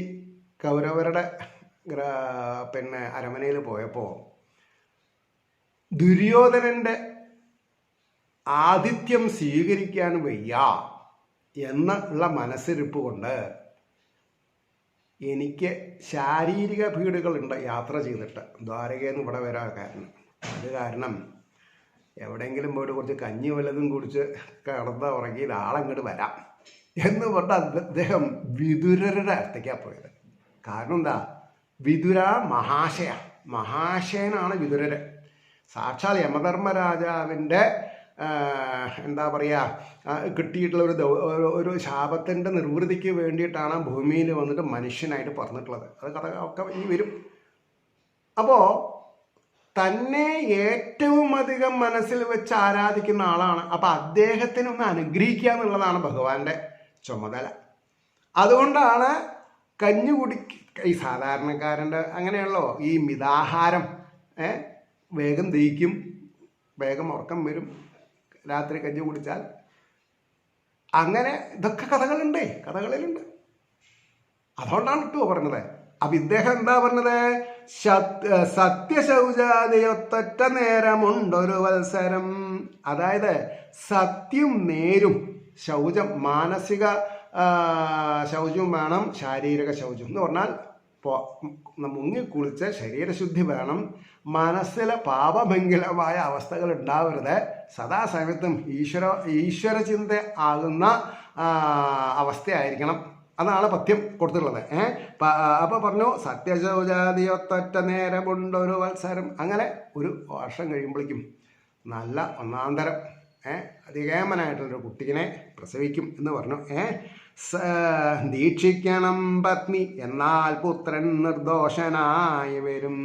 കൗരവരുടെ അരമനയിൽ പോയപ്പോൾ ദുര്യോധനന്റെ ആതിഥ്യം സ്വീകരിക്കാൻ വയ്യ എന്നുള്ള മനസ്സിരിപ്പ് കൊണ്ട് എനിക്ക് ശാരീരിക പീഡകളുണ്ട് യാത്ര ചെയ്തിട്ട്, ദ്വാരകയിൽ നിന്ന് ഇവിടെ വരാൻ കാരണം. അത് കാരണം എവിടെയെങ്കിലും പോയിട്ട് കുറച്ച് കഞ്ഞി വല്ലതും കുടിച്ച് കിടന്ന് ഉറങ്ങിയിൽ ആളങ്ങോട്ട് വരാം എന്ന് പറഞ്ഞ അദ്ദേഹം വിതുരരുടെ അടുത്തേക്കാണ് പോയത്. കാരണം എന്താ? വിതുര മഹാശയനാണ് വിതുരര്. സാക്ഷാൽ യമധർമ്മരാജാവിൻ്റെ എന്താ പറയുക, കിട്ടിയിട്ടുള്ള ഒരു ശാപത്തിൻ്റെ നിർവൃതിക്ക് വേണ്ടിയിട്ടാണ് ഭൂമിയിൽ വന്നിട്ട് മനുഷ്യനായിട്ട് പറഞ്ഞിട്ടുള്ളത്. അത് കഥ ഒക്കെ ഇനി വരും. അപ്പോൾ തന്നെ ഏറ്റവും അധികം മനസ്സിൽ വെച്ച് ആരാധിക്കുന്ന ആളാണ്. അപ്പം അദ്ദേഹത്തിനെ ഒന്ന് അനുഗ്രഹിക്കുക എന്നുള്ളതാണ് ഭഗവാന്റെ ചുമതല. അതുകൊണ്ടാണ് കഞ്ഞി ഈ സാധാരണക്കാരൻ്റെ അങ്ങനെയാണല്ലോ, ഈ മിതാഹാരം വേഗം ദഹിക്കും, വേഗം ഉറക്കം വരും രാത്രി കഞ്ഞി കുടിച്ചാൽ. അങ്ങനെ ഇതൊക്കെ കഥകളിലുണ്ട്. അതുകൊണ്ടാണ് ഇട്ടോ പറഞ്ഞത്. അപ്പൊ ഇദ്ദേഹം എന്താ പറഞ്ഞത്? സത്യശൗചാദിയൊത്തൊറ്റ നേരമുണ്ടൊരു വത്സരം. അതായത് സത്യം നേരും ശൗചം, മാനസിക ശൗചവും വേണം, ശാരീരിക ശൗചം എന്ന് പറഞ്ഞാൽ മുങ്ങിക്കുളിച്ച് ശരീരശുദ്ധി വേണം, മനസ്സിലെ പാപഭംഗിലമായ അവസ്ഥകൾ ഉണ്ടാവരുത്, സദാസമയത്തും ഈശ്വരചിന്ത ആകുന്ന അവസ്ഥയായിരിക്കണം. അതാണ് പഥ്യം കൊടുത്തിട്ടുള്ളത്. അപ്പോൾ പറഞ്ഞു സത്യശൗചാദിയൊത്തൊറ്റ നേരമുണ്ടൊരു വത്സരം. അങ്ങനെ ഒരു വർഷം കഴിയുമ്പോഴേക്കും നല്ല ഒന്നാന്തരം അതികേമനായിട്ടുള്ളൊരു കുട്ടീനെ പ്രസവിക്കും എന്ന് പറഞ്ഞു. ദീക്ഷിക്കണം പത്നി എന്നാൽ പുത്രൻ നിർദോഷനായി വരും.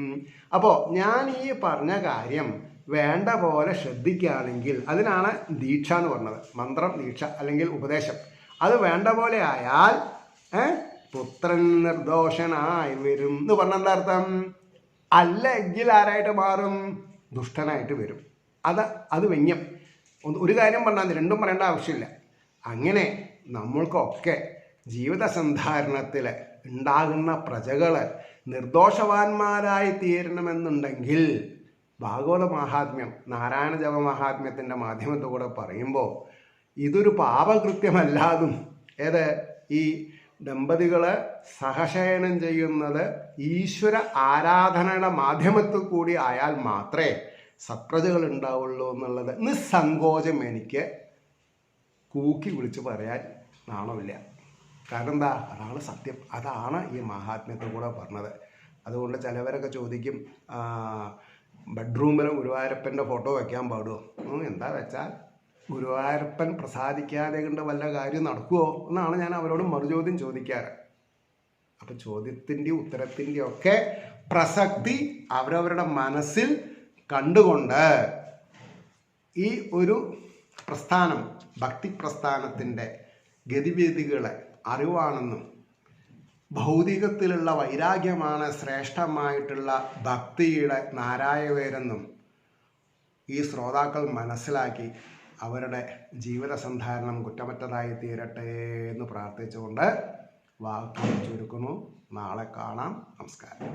അപ്പോൾ ഞാൻ ഈ പറഞ്ഞ കാര്യം വേണ്ട പോലെ ശ്രദ്ധിക്കുകയാണെങ്കിൽ അതിനാണ് ദീക്ഷ എന്ന് പറഞ്ഞത്. മന്ത്രം, ദീക്ഷ അല്ലെങ്കിൽ ഉപദേശം. അത് വേണ്ട പോലെ ആയാൽ പുത്രൻ നിർദോഷനായി വരും എന്ന് പറഞ്ഞ എന്താ അർത്ഥം? അല്ലെങ്കിൽ ആരായിട്ട് മാറും? ദുഷ്ടനായിട്ട് വരും. അത് വ്യംഗ്യം. ഒരു കാര്യം പറഞ്ഞാൽ രണ്ടും പറയേണ്ട ആവശ്യമില്ല. അങ്ങനെ നമ്മൾക്കൊക്കെ ജീവിത സന്ധാരണത്തിൽ ഉണ്ടാകുന്ന പ്രജകൾ നിർദോഷവാന്മാരായി തീരണമെന്നുണ്ടെങ്കിൽ ഭാഗവത മഹാത്മ്യം, നാരായണ ജപ മഹാത്മ്യത്തിൻ്റെ മാധ്യമത്തോടെ പറയുമ്പോൾ ഇതൊരു പാപകൃത്യമല്ലാതും ഈ ദമ്പതികൾ സഹശയനം ചെയ്യുന്നത് ഈശ്വര ആരാധനയുടെ മാധ്യമത്തിൽ കൂടി ആയാൽ മാത്രമേ സത്പ്രജകൾ ഉണ്ടാവുള്ളൂ എന്നുള്ളത് നിസ്സങ്കോചം എനിക്ക് കൂക്കി വിളിച്ച് പറയാൻ നാണമില്ല. കാരണം എന്താ? അതാണ് സത്യം. അതാണ് ഈ മഹാത്മ്യത്തിൽ കൂടെ പറഞ്ഞത്. അതുകൊണ്ട് ചിലവരൊക്കെ ചോദിക്കും, ബെഡ്റൂമിൽ ഗുരുവായൂരപ്പൻ്റെ ഫോട്ടോ വയ്ക്കാൻ പാടുമോ? എന്താ വെച്ചാൽ ഗുരുവായൂരപ്പൻ പ്രസാദിക്കാതെ കൊണ്ട് വല്ല കാര്യം നടക്കുമോ എന്നാണ് ഞാൻ അവരോട് മറുചോദ്യം ചോദിക്കാറ്. അപ്പം ചോദ്യത്തിൻ്റെയും ഉത്തരത്തിൻ്റെയും ഒക്കെ പ്രസക്തി അവരവരുടെ മനസ്സിൽ കണ്ടുകൊണ്ട് ഈ ഒരു പ്രസ്ഥാനം, ഭക്തി പ്രസ്ഥാനത്തിൻ്റെ ഗതിവിധികളെ അറിവാണെന്നും ഭൗതികത്തിലുള്ള വൈരാഗ്യമാണ് ശ്രേഷ്ഠമായിട്ടുള്ള ഭക്തിയുടെ നാരായവേരെന്നും ഈ ശ്രോതാക്കൾ മനസ്സിലാക്കി അവരുടെ ജീവിത സന്ധാരണം കുറ്റമറ്റതായി തീരട്ടെ എന്ന് പ്രാർത്ഥിച്ചുകൊണ്ട് വാക്കുകൾ ചുരുക്കുന്നു. നാളെ കാണാം. നമസ്കാരം.